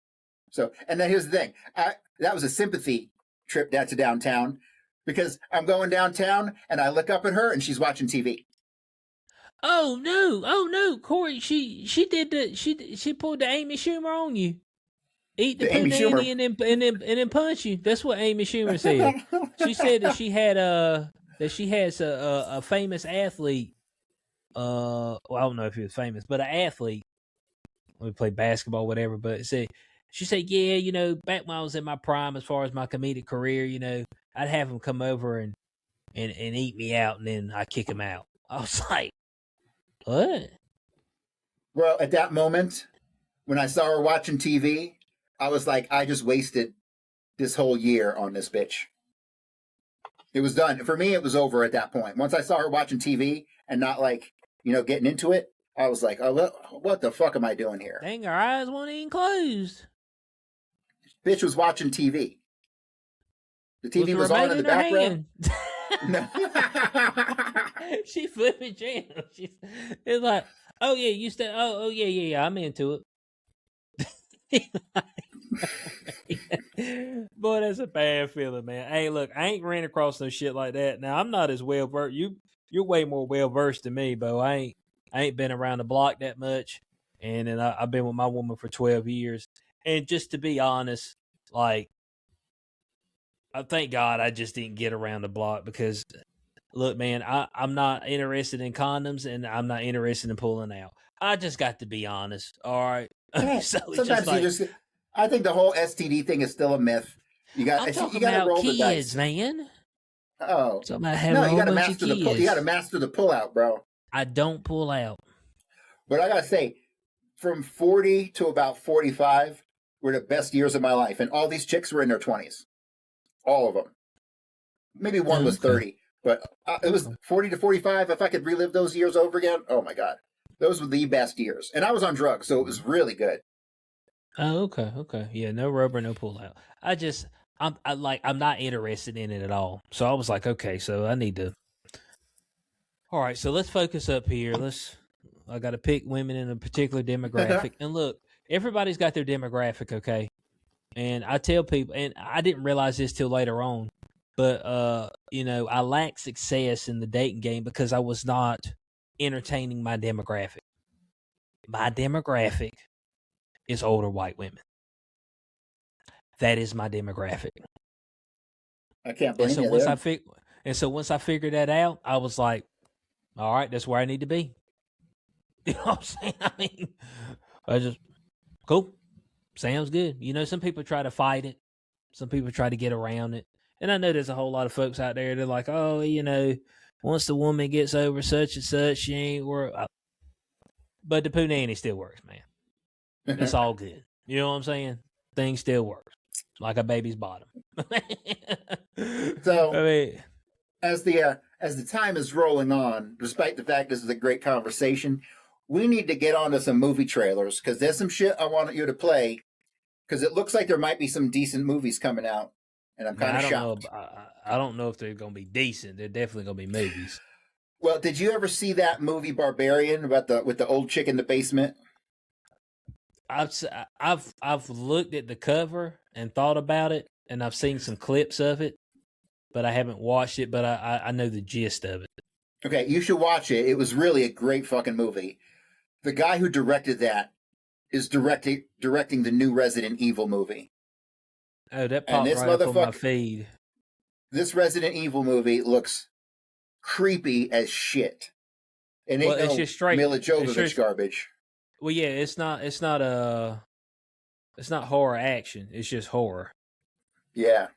So, and then here's the thing. That was a sympathy trip down to downtown. Because I'm going downtown and I look up at her and she's watching TV. Oh no, Corey! She pulled the Amy Schumer on you. Eat the punani and then punch you. That's what Amy Schumer said. She said that she has a famous athlete. Well, I don't know if he was famous, but an athlete. We played basketball, whatever. But she said, yeah, you know, back when I was in my prime, as far as my comedic career, you know, I'd have him come over and eat me out, and then I kick him out. I was like, what? Well, at that moment, when I saw her watching TV, I was like, I just wasted this whole year on this bitch. It was done. For me, it was over at that point. Once I saw her watching TV and not like, you know, getting into it, I was like, oh, what the fuck am I doing here? Dang, her eyes weren't even closed. Bitch was watching TV. The TV was on in the background. No. She flipping channels. It's like, oh yeah, you said, oh yeah, I'm into it. Boy, that's a bad feeling, man. Hey, look, I ain't ran across no shit like that. Now I'm not as well versed. You're way more well versed than me, Bo. I ain't been around the block that much, and then I've been with my woman for 12 years. And just to be honest, like, I thank God I just didn't get around the block because, look, man, I'm not interested in condoms and I'm not interested in pulling out. I just got to be honest. All right. So sometimes I think the whole STD thing is still a myth. You got to roll the dice, man. Oh, you got to master you got to master the pull out, bro. I don't pull out. But I gotta say, from 40 to about 45 were the best years of my life. And all these chicks were in their 20s. All of them. Maybe one was 30, but it was 40 to 45. If I could relive those years over again, oh my God. Those were the best years. And I was on drugs, so it was really good. Oh, okay. Yeah, no rubber, no pull out. I'm not interested in it at all. So I was like, okay, so I need to. All right, so let's focus up here. I got to pick women in a particular demographic. And look, everybody's got their demographic, okay? And I tell people, and I didn't realize this till later on, but I lacked success in the dating game because I was not entertaining my demographic. My demographic is older white women. That is my demographic. I can't blame you. Once I figured that out, I was like, all right, that's where I need to be. You know what I'm saying? I mean, I just, cool. Sounds good. Some people try to fight it. Some people try to get around it. And I know there's a whole lot of folks out there, they're like, oh, once the woman gets over such and such, she ain't work. But the poo nanny still works, man. It's all good. You know what I'm saying? Things still work. Like a baby's bottom. So, I mean, as the time is rolling on, despite the fact this is a great conversation, we need to get onto some movie trailers because there's some shit I want you to play because it looks like there might be some decent movies coming out, and I'm kind of shocked. I don't know if they're going to be decent. They're definitely going to be movies. Well, did you ever see that movie Barbarian with the old chick in the basement? I've looked at the cover and thought about it, and I've seen some clips of it, but I haven't watched it. But I know the gist of it. Okay, you should watch it. It was really a great fucking movie. The guy who directed that is directing the new Resident Evil movie. Oh, that popped right up on my feed. This Resident Evil movie looks creepy as shit. And it's just straight Mila Jovovich garbage. Well, yeah, it's not horror action. It's just horror. Yeah.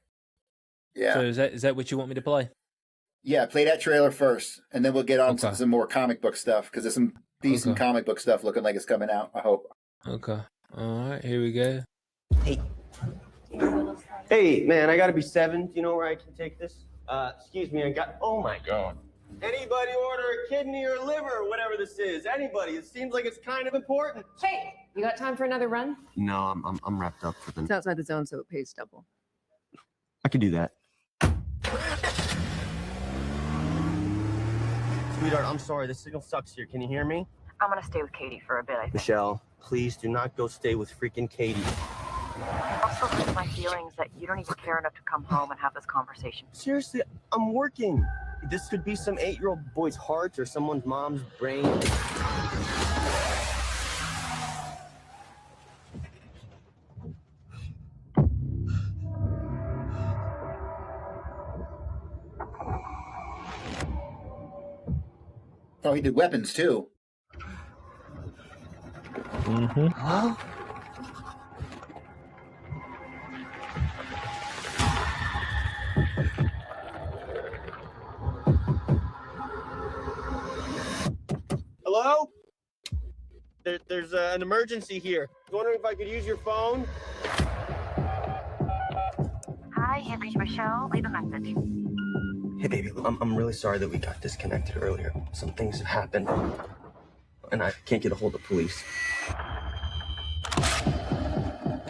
Yeah. So is that what you want me to play? Yeah, play that trailer first, and then we'll get on to some more comic book stuff because there's some decent comic book stuff looking like it's coming out. I hope. Okay. All right, here we go. Hey, man, I gotta be 7. Do you know where I can take this? Excuse me, oh my God. Anybody order a kidney or liver or whatever this is? Anybody? It seems like it's kind of important. Hey, you got time for another run? No, I'm wrapped up for the. It's outside the zone, so it pays double. I could do that. Sweetheart, I'm sorry. The signal sucks here. Can you hear me? I'm gonna stay with Katie for a bit, I think. Michelle, please do not go stay with freaking Katie. Also hurt my feelings that you don't even care enough to come home and have this conversation. Seriously, I'm working. This could be some 8-year-old boy's heart or someone's mom's brain. Oh, he did weapons too. Mm-hmm. Huh? Hello? There's an emergency here. I was wondering if I could use your phone. Hi, you've reached Michelle. Leave a message. Hey, baby, I'm really sorry that we got disconnected earlier. Some things have happened, and I can't get a hold of police.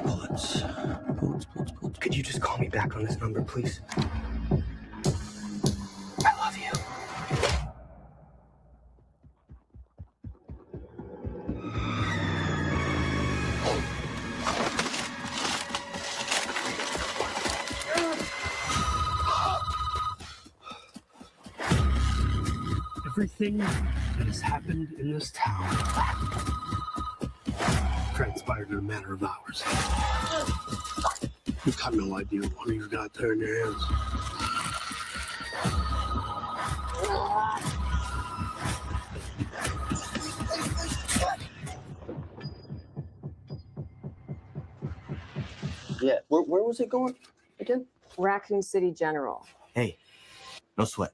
Bullets. Could you just call me back on this number, please? I love you. Everything that has happened in this town transpired in a matter of hours. You've got no idea what you've got there in your hands. Yeah, where was it going again? Raccoon City General. Hey, no sweat.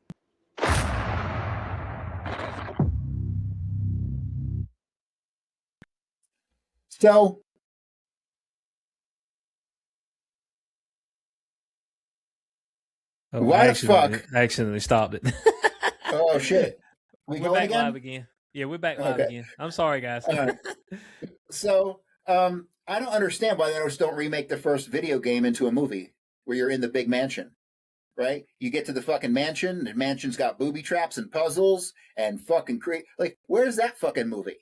So Oh, Why I the fuck? accidentally stopped it. Oh shit. We're going back again? live again. Yeah, we're back live Okay. again. I'm sorry, guys. So, I don't understand why they just don't remake the first video game into a movie where you're in the big mansion, right? You get to the fucking mansion, the mansion's got booby traps and puzzles and fucking like, where's that fucking movie?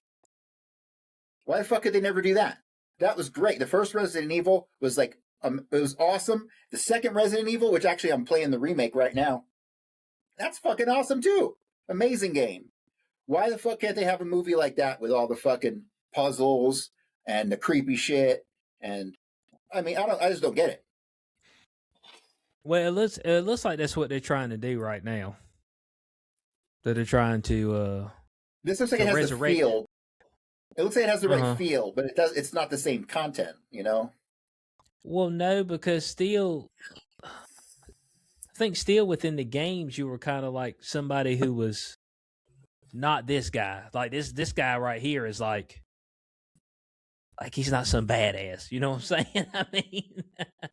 Why the fuck could they never do that? That was great. The first Resident Evil was like, it was awesome. The second Resident Evil, which actually I'm playing the remake right now, that's fucking awesome too. Amazing game. Why the fuck can't they have a movie like that with all the fucking puzzles and the creepy shit? And I mean, I just don't get it. Well, it looks like that's what they're trying to do right now. That they're trying to. This looks like it has resurrect. the feel. It looks like it has the right feel, but it's not the same content, you know? Well, no, because still, I think still within the games you were kind of like somebody who was not this guy. Like this guy right here is like he's not some badass. You know what I'm saying? I mean,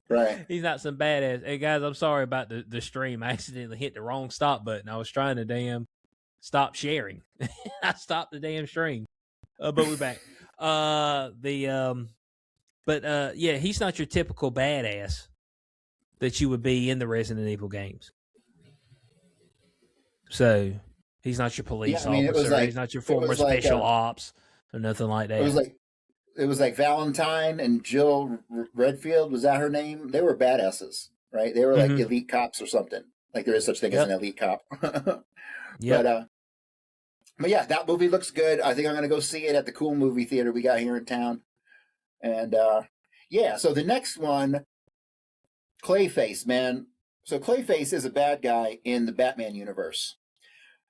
right? He's not some badass. Hey guys, I'm sorry about the stream. I accidentally hit the wrong stop button. I was trying to damn stop sharing. I stopped the damn stream. But we're back. Yeah, he's not your typical badass that you would be in the Resident Evil games. So he's not your police officer. He's not your former special ops or nothing like that. It was like Valentine and Jill Redfield. Was that her name? They were badasses, right? They were like elite cops or something. Like there is such thing as an elite cop. Yeah. But yeah, that movie looks good. I think I'm going to go see it at the cool movie theater we got here in town. And yeah, so the next one, Clayface, man. So Clayface is a bad guy in the Batman universe.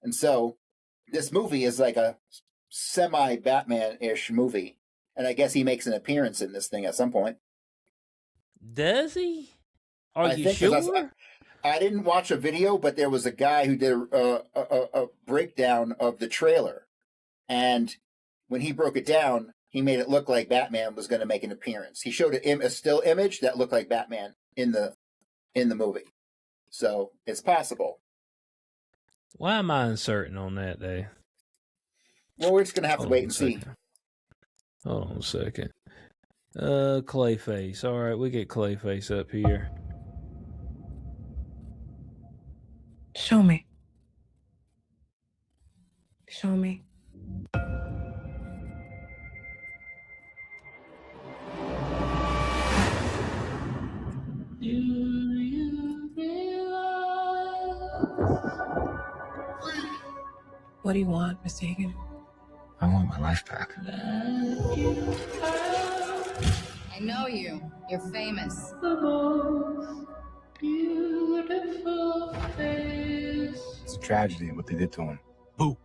And so this movie is like a semi-Batman-ish movie. And I guess he makes an appearance in this thing at some point. Does he? Are you sure? I didn't watch a video, but there was a guy who did a breakdown of the trailer. And when he broke it down, he made it look like Batman was going to make an appearance. He showed a still image that looked like Batman in the movie. So it's possible. Why am I uncertain on that, though? Well, we're just going to have to wait and see. Hold on a second. Clayface. All right, we get Clayface up here. Show me. Show me. What do you want, Miss Hagen? I want my life back. I know you. You're famous. Beautiful face. It's a tragedy what they did to him. Who?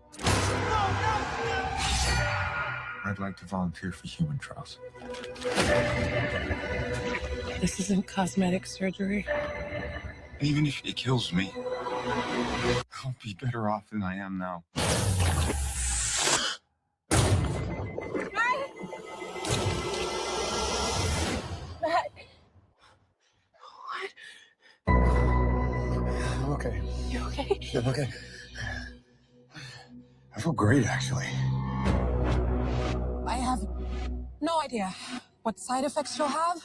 I'd like to volunteer for human trials. This isn't cosmetic surgery. Even if it kills me, I'll be better off than I am now. Matt. I'm okay. You okay? I'm okay. I feel great, actually. I have no idea what side effects you'll have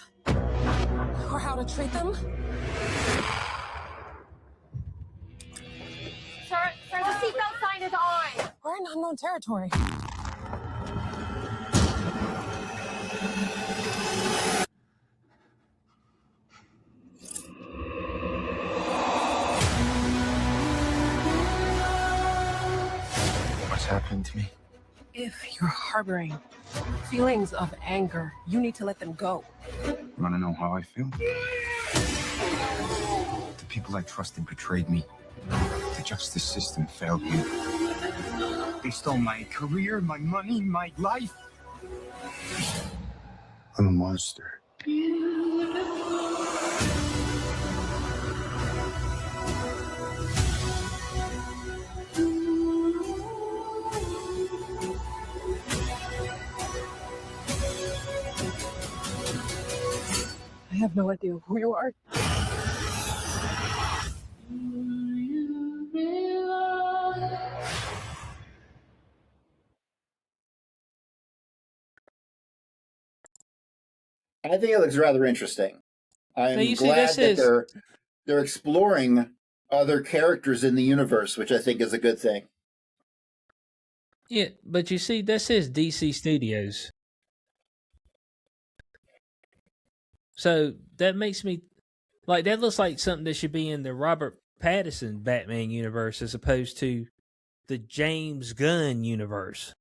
or how to treat them. Sir, the seatbelt sign is on. We're in unknown territory. What's happening to me? If you're harboring feelings of anger, you need to let them go. You want to know how I feel? The people I trusted betrayed me. The justice system failed me. They stole my career, my money, my life. I'm a monster. I have no idea who you are. I think it looks rather interesting. Now, I'm you see, glad this that is they're exploring other characters in the universe, which I think is a good thing. yeah, but you see, this is DC Studios, so that makes me like that looks like something that should be in the Robert Pattinson Batman universe as opposed to the James Gunn universe.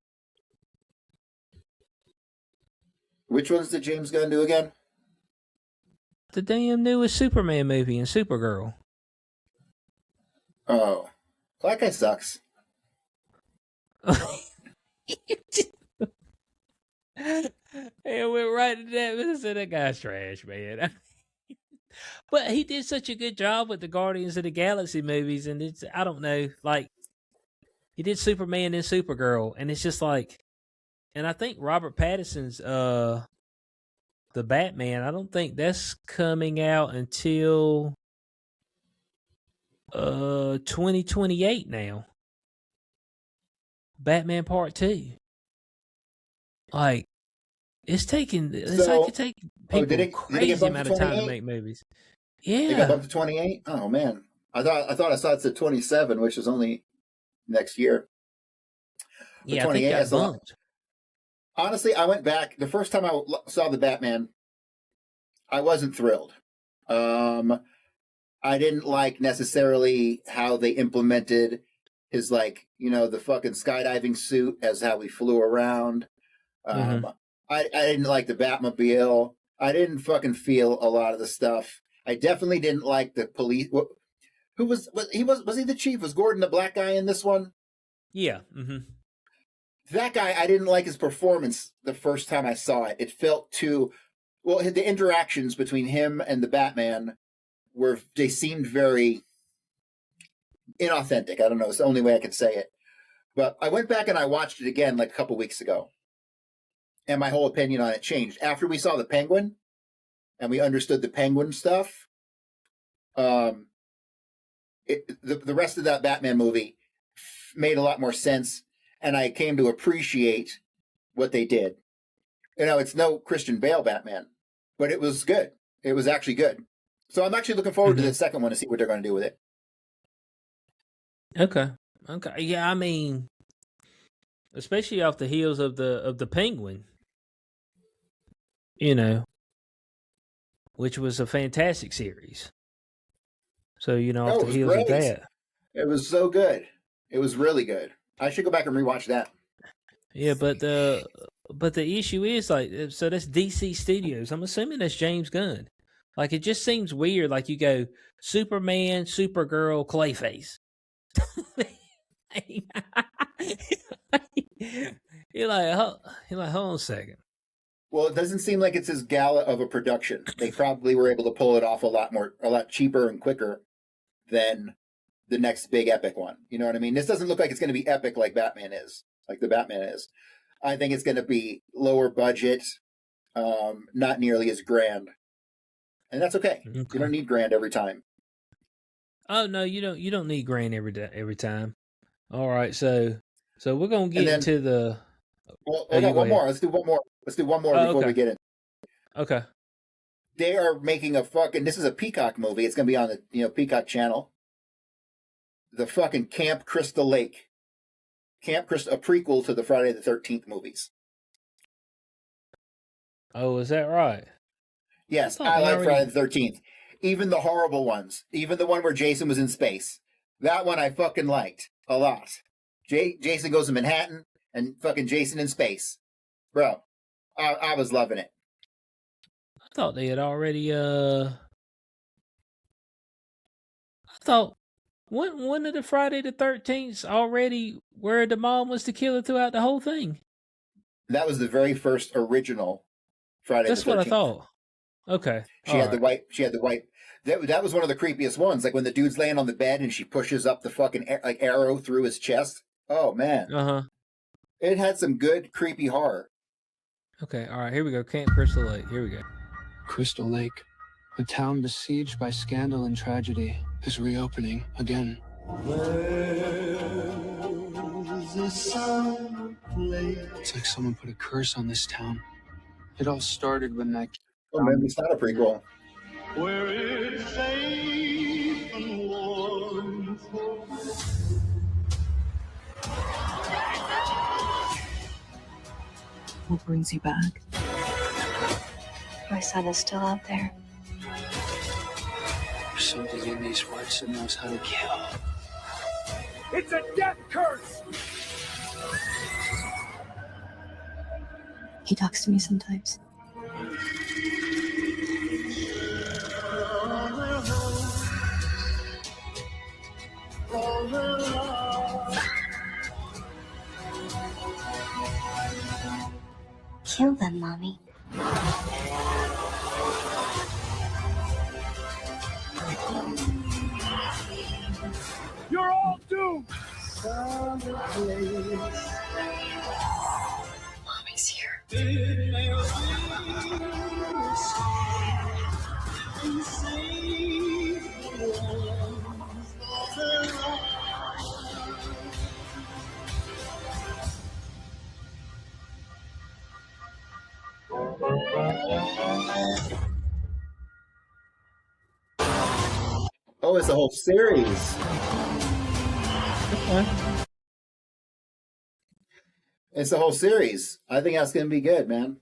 Which one's did James Gunn do again? The damn newest Superman movie and Supergirl. Oh, that guy sucks. Hey, went right to that. Said that guy's trash, man. But he did such a good job with the Guardians of the Galaxy movies, and it's I don't know, like he did Superman and Supergirl, and it's just like, and I think Robert Pattinson's the Batman. I don't think that's coming out until 2028 now. Batman Part 2. Like it's taking like it take people did crazy it get bumped amount to of time to 28? make movies. They got Yeah. bumped to 28. Oh man, I thought I saw it said 27, which is only next year. But Yeah, I think 28 got is a lot. bumped. Honestly, I went back the first time I saw the Batman. I wasn't thrilled. I didn't like necessarily how they implemented his the fucking skydiving suit as how he flew around. I didn't like the Batmobile. I didn't fucking feel a lot of the stuff. I definitely didn't like the police. Who was he the chief? Was Gordon the black guy in this one? Yeah. Mm-hmm. That guy, I didn't like his performance the first time I saw it. It felt too well. The interactions between him and the Batman they seemed very inauthentic. I don't know. It's the only way I can say it. But I went back and I watched it again like a couple weeks ago, and my whole opinion on it changed after we saw the Penguin, and we understood the Penguin stuff. The rest of that Batman movie made a lot more sense, and I came to appreciate what they did. It's no Christian Bale Batman, but it was good. It was actually good. So I'm actually looking forward to the second one to see what they're going to do with it. Okay. Yeah, I mean, especially off the heels of the Penguin, which was a fantastic series. So off the heels of that, it was so good. It was really good. I should go back and rewatch that. Yeah, but the issue is so that's DC Studios. I'm assuming that's James Gunn. Like it just seems weird. Like you go Superman, Supergirl, Clayface. You're like, hold on a second. Well, it doesn't seem like it's as gala of a production. They probably were able to pull it off a lot cheaper and quicker than the next big epic one. You know what I mean? This doesn't look like it's going to be epic like Batman is, like the Batman is. I think it's going to be lower budget, not nearly as grand, and that's okay. You don't need grand every time. Oh no, you don't. You don't need grand every time. All right, so we're gonna get into the. Well, I got one more. Let's do one more. Before we get in. Okay. They are making this is a Peacock movie. It's going to be on the Peacock channel. The fucking Camp Crystal Lake. A prequel to the Friday the 13th movies. Oh, is that right? Yes, I like Friday the 13th. Even the horrible ones. Even the one where Jason was in space. That one I fucking liked a lot. Jason goes to Manhattan and fucking Jason in space. Bro, I was loving it. I thought they had already, I thought one of the Friday the 13th already where the mom was the killer throughout the whole thing. That was the very first original Friday That's the 13th. what I thought. Okay. She had the white. That was one of the creepiest ones. Like when the dude's laying on the bed and she pushes up the fucking arrow through his chest. Oh man. Uh-huh. It had some good creepy horror. Okay, all right, here we go. Camp Crystal Lake. Here we go. Crystal Lake, a town besieged by scandal and tragedy. is reopening again. It's like someone put a curse on this town. It all started when that. Oh, maybe it's not a prequel. Where it's safe and warm. What brings you back? My son is still out there. There's something in these words that knows how to kill. It's a death curse! He talks to me sometimes. Kill them, Mommy. You're all doomed! Mommy's here. Oh, it's a whole series. It's a whole series. I think that's going to be good, man.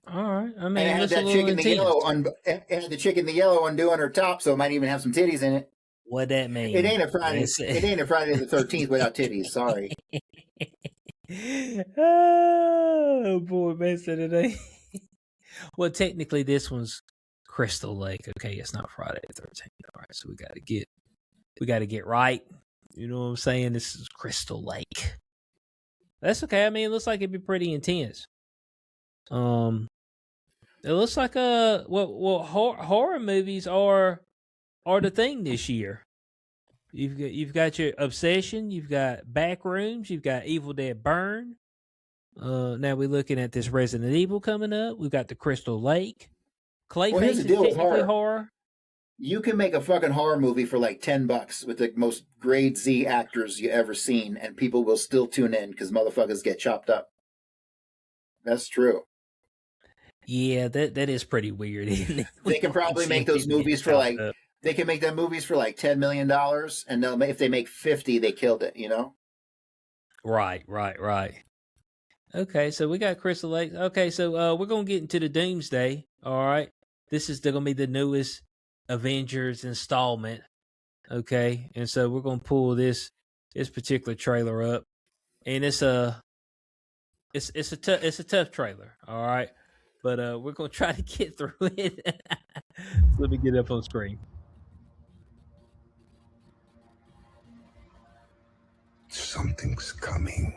All right. I mean, And it had that chick in the yellow the chick in the yellow undoing her top, so it might even have some titties in it. What that mean? It ain't a Friday. It ain't a Friday the 13th without titties. Sorry. Oh boy, man, today. Well, technically, this one's Crystal Lake. Okay, it's not Friday the 13th. All right, so we got to get right. You know what I'm saying? This is Crystal Lake. That's okay. I mean, it looks like it'd be pretty intense. It looks like horror movies are the thing this year. You've got your Obsession, you've got Backrooms, you've got Evil Dead Burn. Now we're looking at this Resident Evil coming up. We've got the Crystal Lake. Clayface is technically horror. You can make a fucking horror movie for like $10 with the most grade Z actors you ever seen, and people will still tune in because motherfuckers get chopped up. That's true. Yeah, that is pretty weird, isn't it? They can probably make those movies for like they can make them movies for like $10 million, and if they make 50, they killed it. You know? Right. Okay, so we got Crystal Lake. Okay, so we're gonna get into the Doomsday. All right, this is gonna be the newest Avengers installment. Okay, and so we're gonna pull this particular trailer up, and it's a tough trailer. All right, but we're gonna try to get through it. Let me get it up on screen. Something's coming.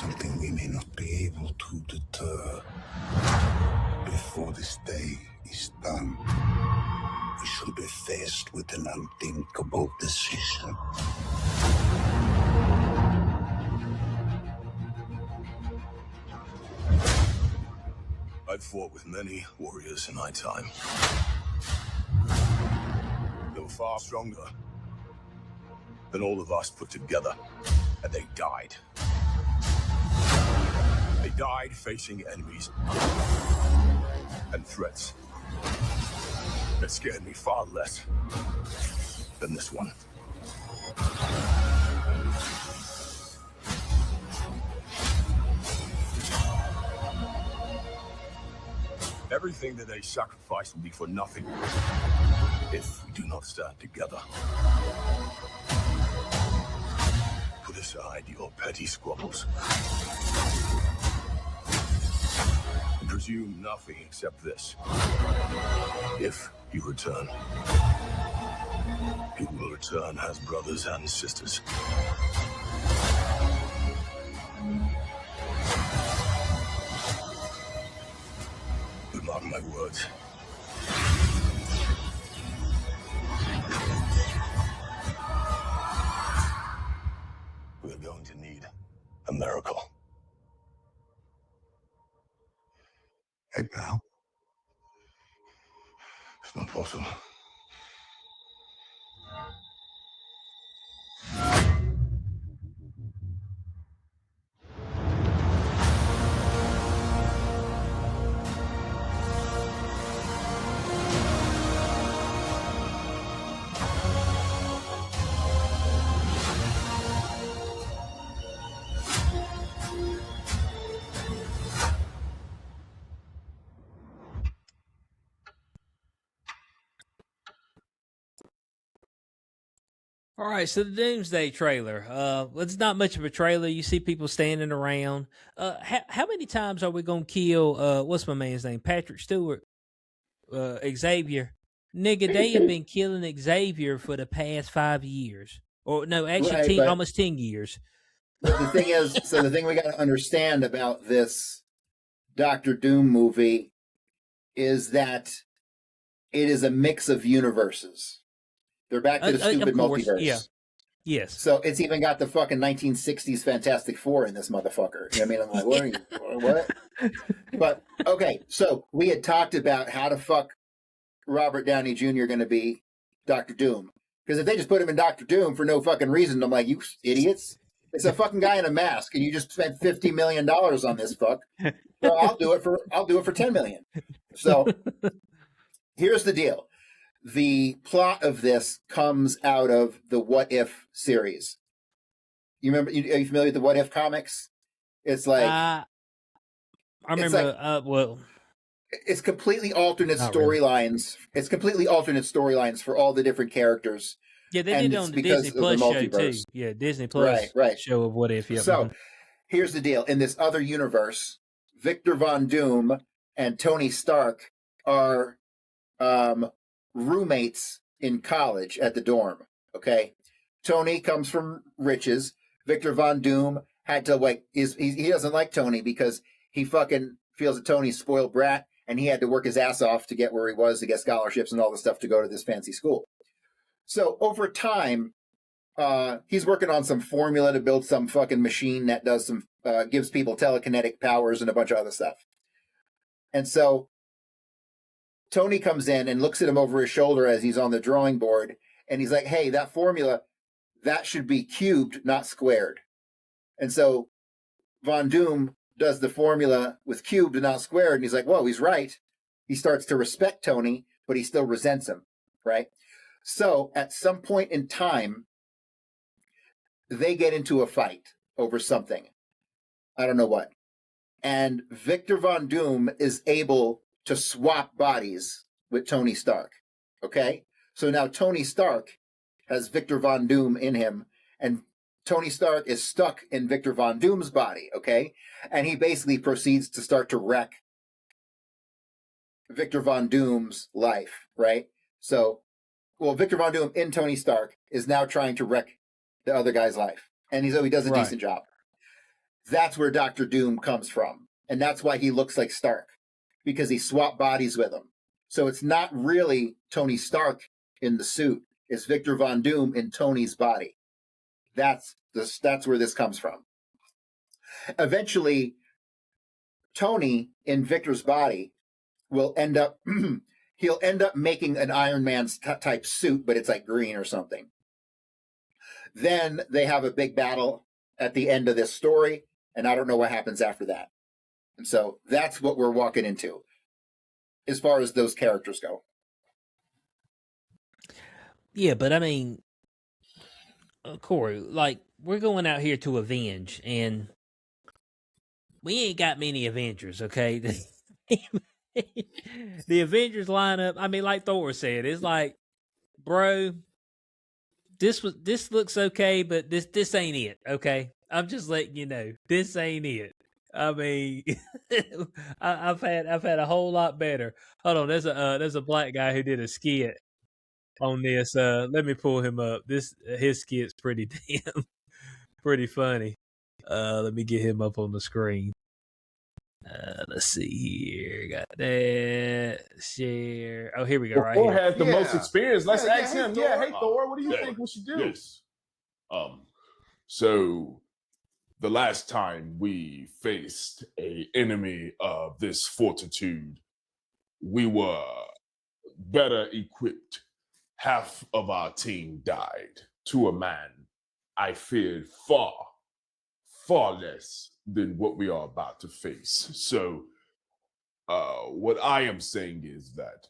Something we may not be able to deter. Before this day is done, we shall be faced with an unthinkable decision. I've fought with many warriors in my time. They were far stronger than all of us put together, and they died. They died facing enemies and threats that scared me far less than this one. Everything that they sacrificed will be for nothing if we do not stand together. Put aside your petty squabbles and presume nothing except this. If you return, you will return as brothers and sisters. But mark my words. We're going to need a miracle. Hey, pal. It's not possible. All right, so the Doomsday trailer. It's not much of a trailer. You see people standing around. How many times are we gonna kill? What's my man's name? Patrick Stewart. Xavier. Nigga, they have been killing Xavier for the past 5 years, or no, actually, Right, but almost 10 years. But the thing is, so the thing we got to understand about this Doctor Doom movie is that it is a mix of universes. They're back to the stupid multiverse. Yeah. Yes. So it's even got the fucking 1960s Fantastic Four in this motherfucker. You know what I mean? I'm like, what are you, what? But, okay, so we had talked about how the fuck Robert Downey Jr. going to be Doctor Doom. Because if they just put him in Doctor Doom for no fucking reason, I'm like, you idiots. It's a fucking guy in a mask, and you just spent $50 million on this fuck. So I'll do it for $10 million. So here's the deal. The plot of this comes out of the What If series. You remember? Are you familiar with the What If comics? It's like I remember. Well, it's completely alternate storylines. Really. It's completely alternate storylines for all the different characters. Yeah, they did it on the Disney Plus show too. Yeah, Disney Plus show of What If. Yep. So here's the deal. In this other universe, Victor Von Doom and Tony Stark are roommates in college at the dorm. Okay. Tony comes from riches. Victor Von Doom had to he doesn't like Tony because he fucking feels that Tony's spoiled brat and he had to work his ass off to get where he was, to get scholarships and all the stuff to go to this fancy school. So over time, he's working on some formula to build some fucking machine that does some, gives people telekinetic powers and a bunch of other stuff. And so Tony comes in and looks at him over his shoulder as he's on the drawing board. And he's like, hey, that formula, that should be cubed, not squared. And so Von Doom does the formula with cubed and not squared. And he's like, whoa, he's right. He starts to respect Tony, but he still resents him, right? So at some point in time, they get into a fight over something. I don't know what. And Victor Von Doom is able to swap bodies with Tony Stark. Okay? So now Tony Stark has Victor Von Doom in him, and Tony Stark is stuck in Victor Von Doom's body. Okay? And he basically proceeds to start to wreck Victor Von Doom's life, right? So, well, Victor Von Doom in Tony Stark is now trying to wreck the other guy's life. And he does a decent job. That's where Doctor Doom comes from. And that's why he looks like Stark. Because he swapped bodies with him. So it's not really Tony Stark in the suit. It's Victor Von Doom in Tony's body. That's where this comes from. Eventually, Tony in Victor's body will end up... he'll end up making an Iron Man type suit, but it's like green or something. Then they have a big battle at the end of this story, and I don't know what happens after that. And so that's what we're walking into as far as those characters go. Yeah, but I mean, Corey, like, we're going out here to avenge, and we ain't got many Avengers, okay? The Avengers lineup, I mean, like Thor said, it's like, bro, this looks okay, but this ain't it, okay? I'm just letting you know, this ain't it. I mean, I've had a whole lot better. Hold on, there's a black guy who did a skit on this. Let me pull him up. His skit's pretty pretty funny. Let me get him up on the screen. Let's see here. Got that. Share. Oh, here we go. Well, right Thor here. has the most experience. Let's ask him. Thor. Hey Thor, what do you think we should do? Yes. So the last time we faced an enemy of this fortitude, we were better equipped. Half of our team died. To a man, I feared far, far less than what we are about to face. So, what I am saying is that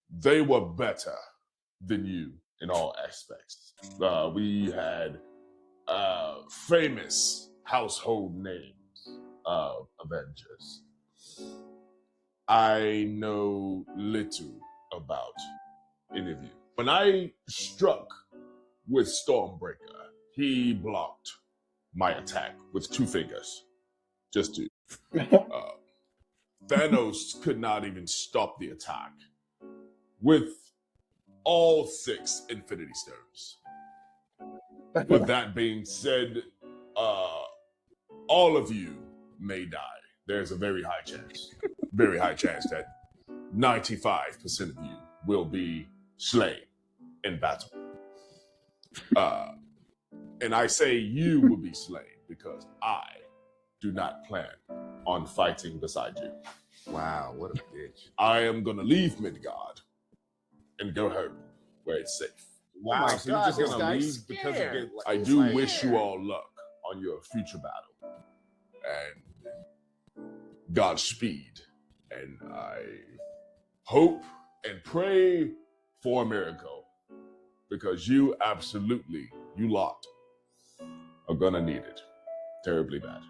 they were better than you in all aspects. We had famous household names of Avengers. I know little about any of you. When I struck with Stormbreaker, he blocked my attack with 2 fingers. Just 2. Thanos could not even stop the attack with all 6 Infinity Stones. With that being said, all of you may die. There's a very high chance that 95% of you will be slain in battle. And I say you will be slain because I do not plan on fighting beside you. Wow, what a bitch. I am going to leave Midgard and go home where it's safe. Wow, so you're just going to leave because of it? I do wish you all luck on your future battle. And Godspeed. And I hope and pray for a miracle. Because you lot are gonna need it terribly bad.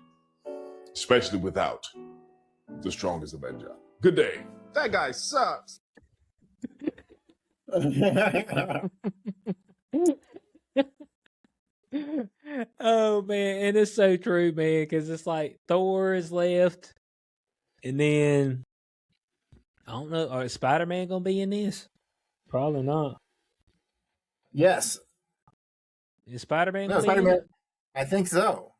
Especially without the strongest Avenger. Good day. That guy sucks. Oh man, and it's so true, man, because it's like Thor is left, and then I don't know, is Spider-Man gonna be in this? Probably not. Yes. Is Spider-Man? No, Spider-Man. I think so.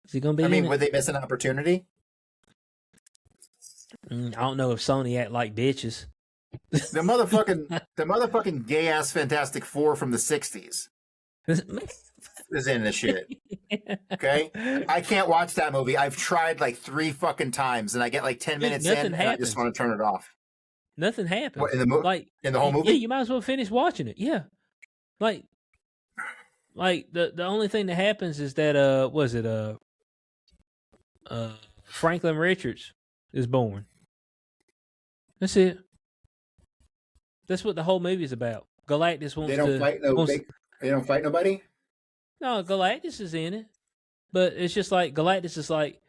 Is he gonna be? I mean, would they miss an opportunity? I don't know if Sony act like bitches. The motherfucking gay ass Fantastic Four from the '60s is in this shit. Okay, I can't watch that movie. I've tried like 3 fucking times, and I get like 10 minutes in, and I just want to turn it off. Nothing happens. What, in the whole movie? Yeah, you might as well finish watching it. Yeah, like the only thing that happens is that Franklin Richards is born. That's it. That's what the whole movie is about. Galactus wants They don't fight nobody? No, Galactus is in it. But it's just like Galactus is like,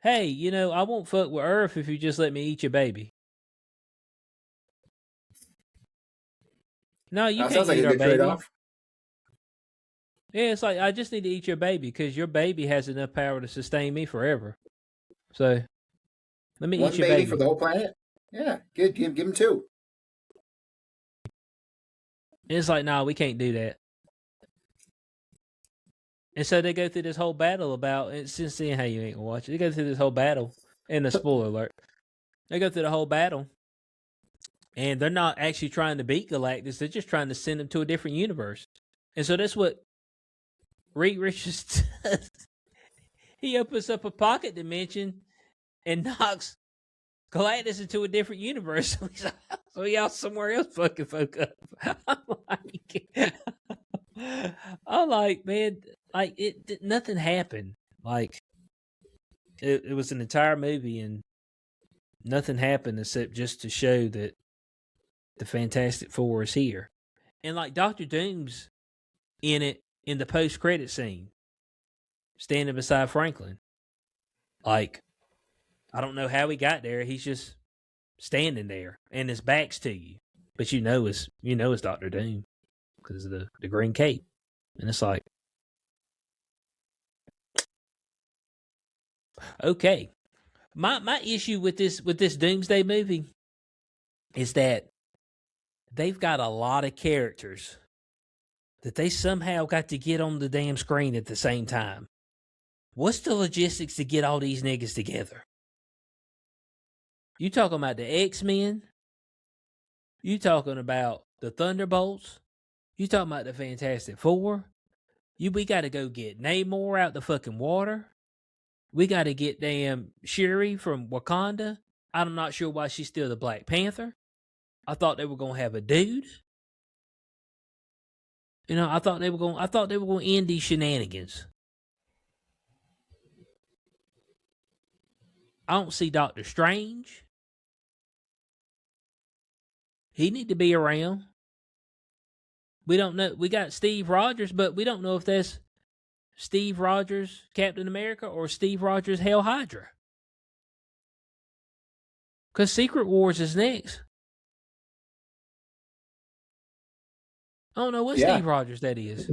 hey, I won't fuck with Earth if you just let me eat your baby. No, you can't eat our baby. Yeah, it's like, I just need to eat your baby because your baby has enough power to sustain me forever. So, let me eat your baby. For the whole planet? Yeah, good. Give him 2. And it's like, no, we can't do that. And so they go through this whole battle about, since seeing how you ain't gonna watch it, they go through this whole battle, and the spoiler alert. They go through the whole battle, and they're not actually trying to beat Galactus, they're just trying to send him to a different universe. And so that's what Reed Richards does. He opens up a pocket dimension and knocks Galactus into a different universe. So y'all somewhere else fucking folk up. I'm like, man, like nothing happened. Like it was an entire movie and nothing happened except just to show that the Fantastic Four is here. And like Dr. Doom's in it in the post-credit scene, standing beside Franklin. Like, I don't know how he got there. He's just standing there, and his back's to you, but you know it's Dr. Doom because of the green cape, and it's like, okay. My issue with this Doomsday movie is that they've got a lot of characters that they somehow got to get on the damn screen at the same time. What's the logistics to get all these niggas together? You talking about the X-Men? You talking about the Thunderbolts? You talking about the Fantastic Four? We got to go get Namor out the fucking water. We got to get damn Shuri from Wakanda. I'm not sure why she's still the Black Panther. I thought they were gonna have a dude. You know, I thought they were gonna end these shenanigans. I don't see Doctor Strange. He need to be around. We don't know. We got Steve Rogers, but we don't know if that's Steve Rogers, Captain America, or Steve Rogers, Hell Hydra. Because Secret Wars is next. I don't know what Steve Rogers that is.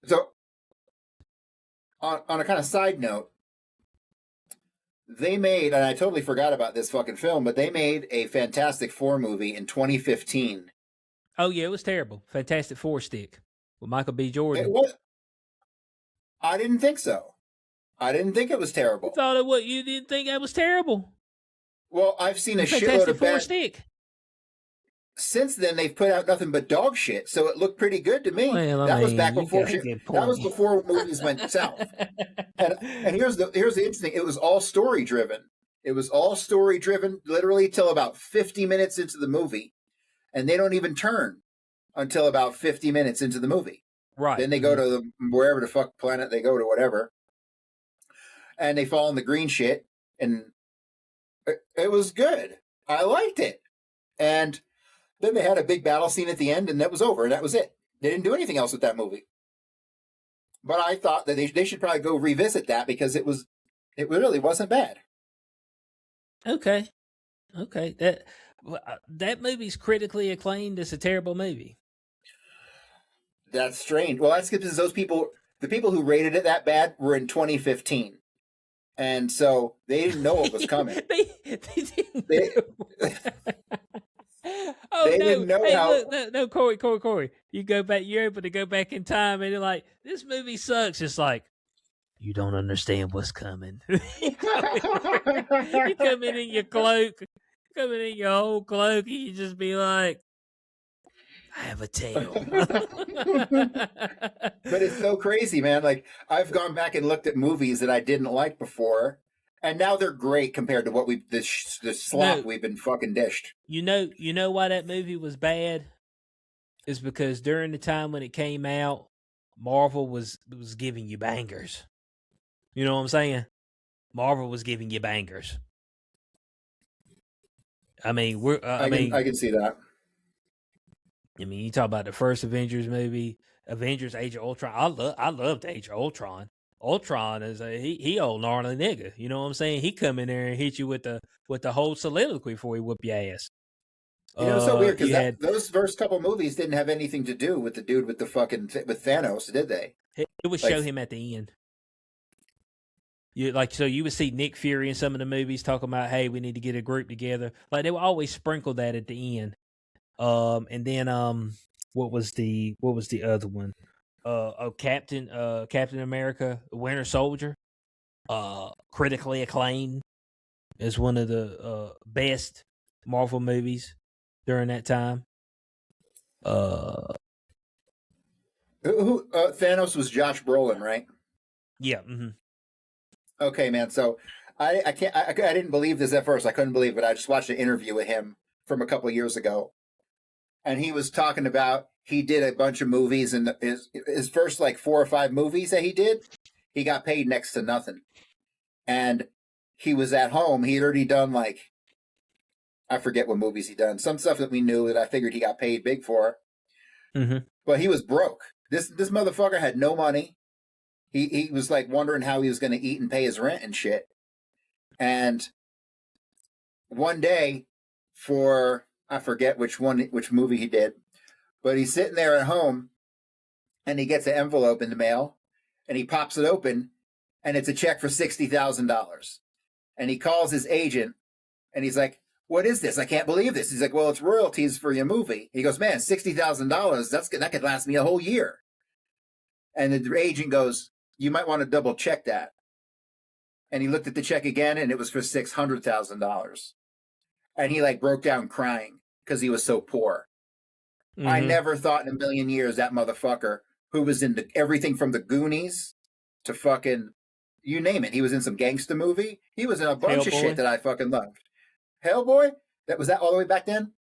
So, on a kind of side note, they made, and I totally forgot about this fucking film, but they made a Fantastic Four movie in 2015. Oh, yeah, it was terrible. Fantastic Four stick with Michael B. Jordan. I didn't think so. I didn't think it was terrible. You didn't think that was terrible? Well, I've seen a shitload of bad... Since then, they've put out nothing but dog shit, so it looked pretty good to me. Well, that was back before that was before movies went south. And here's the interesting: it was all story driven. It was all story driven, literally till about 50 minutes into the movie, and they don't even turn until about 50 minutes into the movie. Right. Then they go to wherever the fuck planet they go to, whatever, and they fall in the green shit, and it was good. I liked it, and then they had a big battle scene at the end, and that was over, and that was it. They didn't do anything else with that movie. But I thought that they should probably go revisit that because it really wasn't bad. Okay. That movie's critically acclaimed as a terrible movie. That's strange. Well, that's because the people who rated it that bad were in 2015. And so they didn't know what was coming. they didn't know how. Look, no, Corey. You're able to go back in time, and you're like, this movie sucks. It's like, you don't understand what's coming. You come in your cloak, coming in your whole cloak, and you just be like, I have a tail. But it's so crazy, man. Like, I've gone back and looked at movies that I didn't like before, and now they're great compared to what the slop we've been fucking dished. You know why that movie was bad? Is because during the time when it came out, Marvel was giving you bangers. You know what I'm saying? Marvel was giving you bangers. I mean, I can see that. I mean, you talk about the first Avengers movie, Avengers: Age of Ultron. I loved Age of Ultron. Ultron is he old gnarly nigga. You know what I'm saying? He come in there and hit you with the whole soliloquy before he whoop your ass. You know, it's so weird because those first couple movies didn't have anything to do with the dude with the fucking with Thanos, did they? It would show him at the end. You would see Nick Fury in some of the movies talking about, hey, we need to get a group together. Like they would always sprinkle that at the end. And then what was the other one? Captain America, Winter Soldier, critically acclaimed as one of the best Marvel movies during that time. Thanos was Josh Brolin, right? Yeah. Mm-hmm. Okay, man. So I didn't believe this at first. I couldn't believe it. I just watched an interview with him from a couple of years ago, and he was talking about he did a bunch of movies, and his first like 4 or 5 movies that he did, he got paid next to nothing, and he was at home. He had already done like, I forget what movies he done, some stuff that we knew that I figured he got paid big for, but he was broke. This motherfucker had no money. He was like wondering how he was going to eat and pay his rent and shit. And one day, I forget which movie he did, but he's sitting there at home, and he gets an envelope in the mail, and he pops it open, and it's a check for $60,000. And he calls his agent, and he's like, "What is this? I can't believe this." He's like, "Well, it's royalties for your movie." He goes, "Man, $60,000. That could last me a whole year." And the agent goes, "You might want to double check that." And he looked at the check again, and it was for $600,000. And he like broke down crying because he was so poor. I never thought in a million years that motherfucker, who was in everything from the Goonies to fucking, you name it. He was in some gangster movie. He was in a bunch of shit that I fucking loved. Hellboy? Was that all the way back then?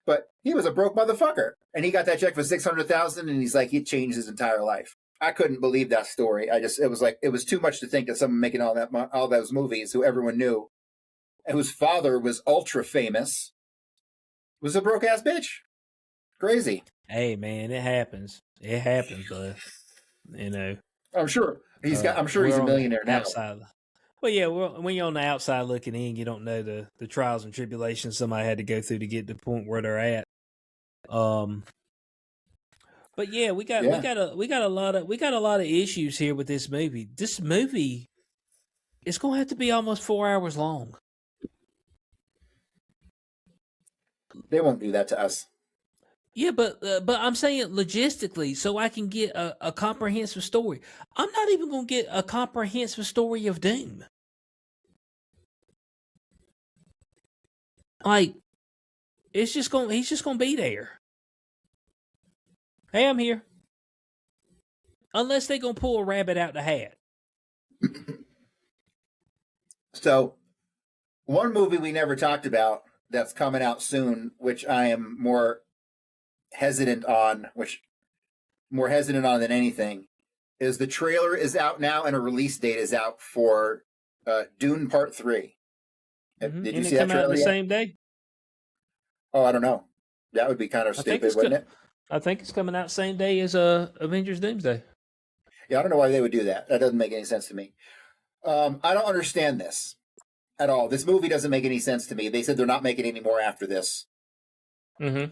But he was a broke motherfucker, and he got that check for $600,000, and he's like, he changed his entire life. I couldn't believe that story. It was too much to think that someone making all those movies who everyone knew, and whose father was ultra famous, was a broke ass bitch. Crazy. Hey man, it happens. It happens, though. You know. I'm sure he's a millionaire now. Outside. Well, yeah. When you're on the outside looking in, you don't know the trials and tribulations somebody had to go through to get to the point where they're at. But yeah, we got a lot of issues here with this movie. This movie is going to have to be almost 4 hours long. They won't do that to us. Yeah, but I'm saying logistically, so I can get a comprehensive story. I'm not even going to get a comprehensive story of Doom. Like, he's just going to be there. Hey, I'm here. Unless they're going to pull a rabbit out the hat. So, one movie we never talked about that's coming out soon, which I am more hesitant on than anything, is the trailer is out now and a release date is out for Dune Part 3. Did you see that trailer the same day? Oh, I don't know. That would be kind of stupid, wouldn't it? I think it's coming out same day as Avengers Doomsday. Yeah, I don't know why they would do that. That doesn't make any sense to me. I don't understand this at all. This movie doesn't make any sense to me. They said they're not making any more after this. Mm-hmm.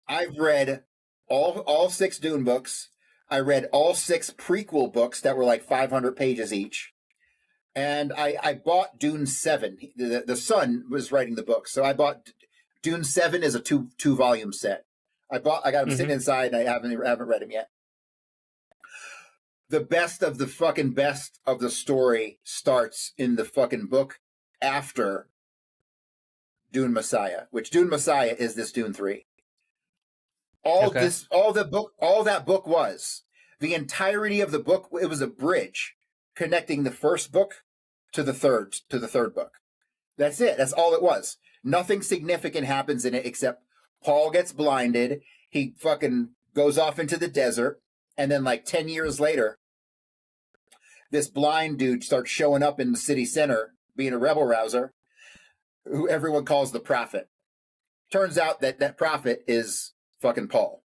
I've read all 6 Dune books. I read all 6 prequel books that were like 500 pages each. And I bought Dune 7. The son was writing the book. So I bought Dune 7 is a two volume set. I got him sitting inside and I haven't read him yet. The best of the fucking best of the story starts in the fucking book after Dune Messiah, which Dune Messiah is this Dune 3. All that book was the entirety of the book. It was a bridge connecting the first book to the third book. That's it. That's all it was. Nothing significant happens in it except Paul gets blinded. He fucking goes off into the desert. And then like 10 years later, this blind dude starts showing up in the city center being a rebel rouser who everyone calls the prophet. Turns out that prophet is fucking Paul.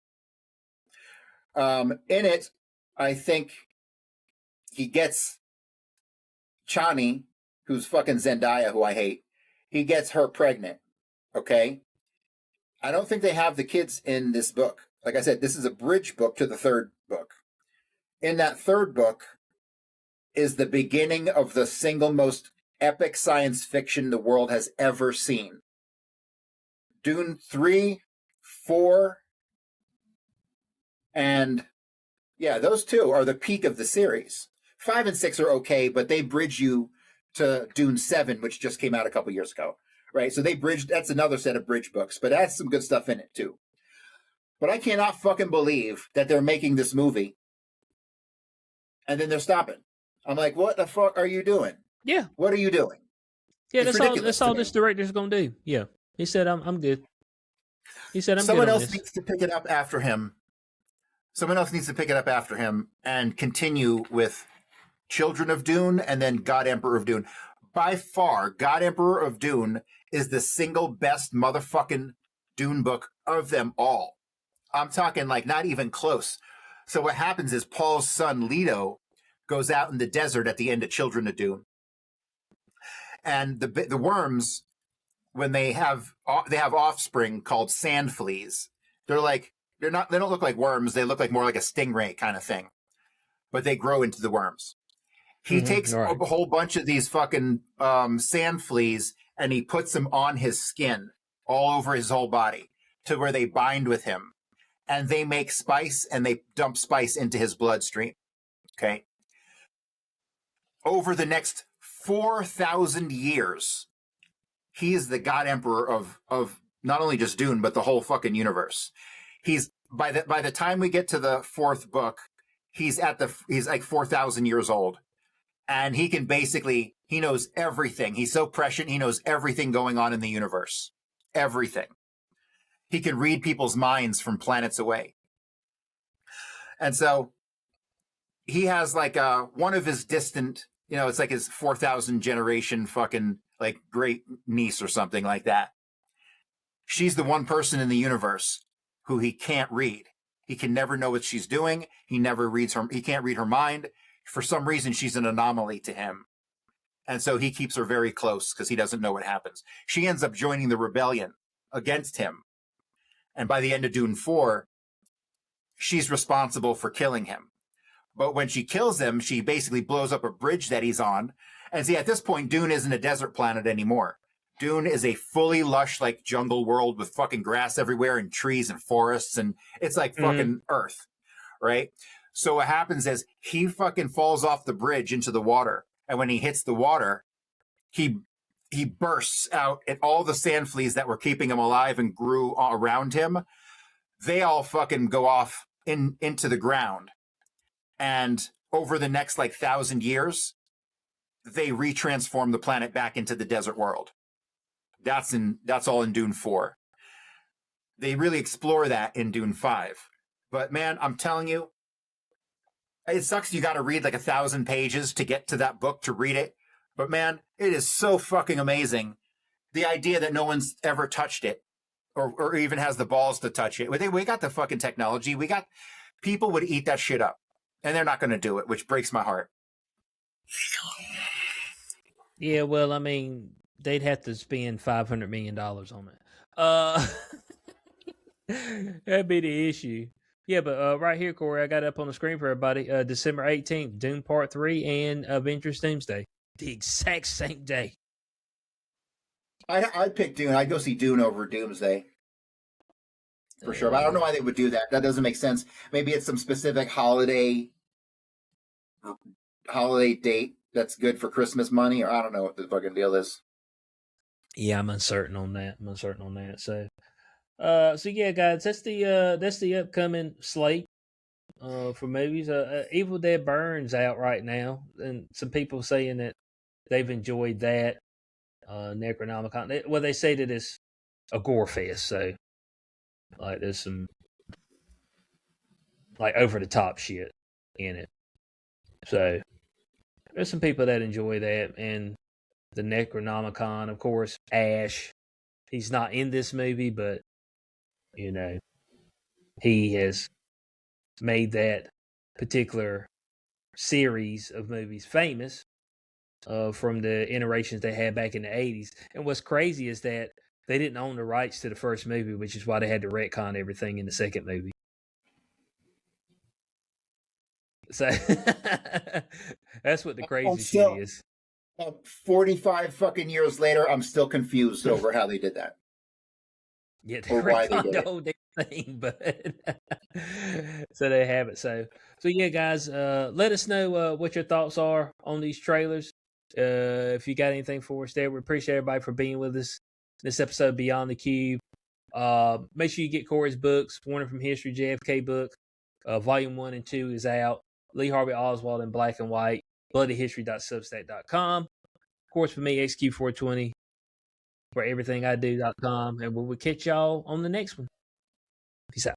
In it, I think he gets Chani, who's fucking Zendaya, who I hate. He gets her pregnant. Okay? I don't think they have the kids in this book. Like I said, this is a bridge book to the third book. In that third book is the beginning of the single most epic science fiction the world has ever seen. Dune 3, 4, and yeah, those 2 are the peak of the series. 5 and 6 are okay, but they bridge you to Dune 7, which just came out a couple years ago, right? So that's another set of bridge books, but that's some good stuff in it too. But I cannot fucking believe that they're making this movie and then they're stopping. I'm like, what the fuck are you doing? Yeah. What are you doing? Yeah, that's all this director's going to do. Yeah. He said, I'm good. He said, Someone good else needs to pick it up after him. Someone else needs to pick it up after him and continue with Children of Dune and then God Emperor of Dune. By far, God Emperor of Dune is the single best motherfucking Dune book of them all. I'm talking like not even close. So what happens is Paul's son Leto goes out in the desert at the end of Children of Dune. And the worms, when they have offspring called sand fleas, they don't look like worms. They look like more like a stingray kind of thing, but they grow into the worms. He takes a whole bunch of these fucking sand fleas and he puts them on his skin all over his whole body to where they bind with him and they make spice and they dump spice into his bloodstream. Okay. Over the next 4,000 years, he is the God Emperor of not only just Dune, but the whole fucking universe. He's by the time we get to the 4th book, he's like 4,000 years old. And he knows everything. He's so prescient. He knows everything going on in the universe. everything. He can read people's minds from planets away. And so he has like one of his distant, it's like his 4,000 generation fucking like great niece or something like that. She's the one person in the universe who he can't read. He can never know what she's doing. He never reads her. He can't read her mind. For some reason, she's an anomaly to him. And so he keeps her very close because he doesn't know what happens. She ends up joining the rebellion against him. And by the end of Dune 4, she's responsible for killing him. But when she kills him, she basically blows up a bridge that he's on. And see, at this point, Dune isn't a desert planet anymore. Dune is a fully lush, like, jungle world with fucking grass everywhere and trees and forests. And it's like fucking Earth, right? So what happens is he fucking falls off the bridge into the water. And when he hits the water, he bursts out, and all the sand fleas that were keeping him alive and grew around him, they all fucking go off into the ground. And over the next like 1,000 years, they retransform the planet back into the desert world. That's all in Dune 4. They really explore that in Dune 5. But man, I'm telling you, it sucks you got to read like 1,000 pages to get to that book to read it. But man, it is so fucking amazing. The idea that no one's ever touched it or even has the balls to touch it. We got the fucking technology. People would eat that shit up. And they're not going to do it, which breaks my heart. Yeah, well, I mean, they'd have to spend $500 million on it. That'd be the issue. Yeah, but right here, Corey, I got it up on the screen for everybody. December 18th, Dune Part 3 and Avengers Doomsday. The exact same day. I'd pick Dune. I'd go see Dune over Doomsday. For sure. But I don't know why they would do that. That doesn't make sense. Maybe it's some specific holiday date that's good for Christmas money, or I don't know what the fucking deal is. Yeah, I'm uncertain on that. So yeah, guys, that's the upcoming slate for movies. Evil Dead Burns out right now, and some people saying that they've enjoyed that. Necronomicon. They say that it's a gore fest, so like there's some like over the top shit in it. So there's some people that enjoy that, and the Necronomicon, of course, Ash. He's not in this movie, but he has made that particular series of movies famous from the iterations they had back in the 80s. And what's crazy is that they didn't own the rights to the first movie, which is why they had to retcon everything in the second movie. So that's what the crazy shit is. 45 fucking years later, I'm still confused over how they did that. Yeah, they retconned the whole damn thing, but so they have it. So yeah, guys, let us know what your thoughts are on these trailers. If you got anything for us there, we appreciate everybody for being with us. This episode Beyond the Cube. Make sure you get Corey's books. Warning from History, JFK book. Volume 1 and 2 is out. Lee Harvey Oswald in black and white. BloodyHistory.substack.com. Of course, for me, XQ420 for everythingido.com. And we will catch y'all on the next one. Peace out.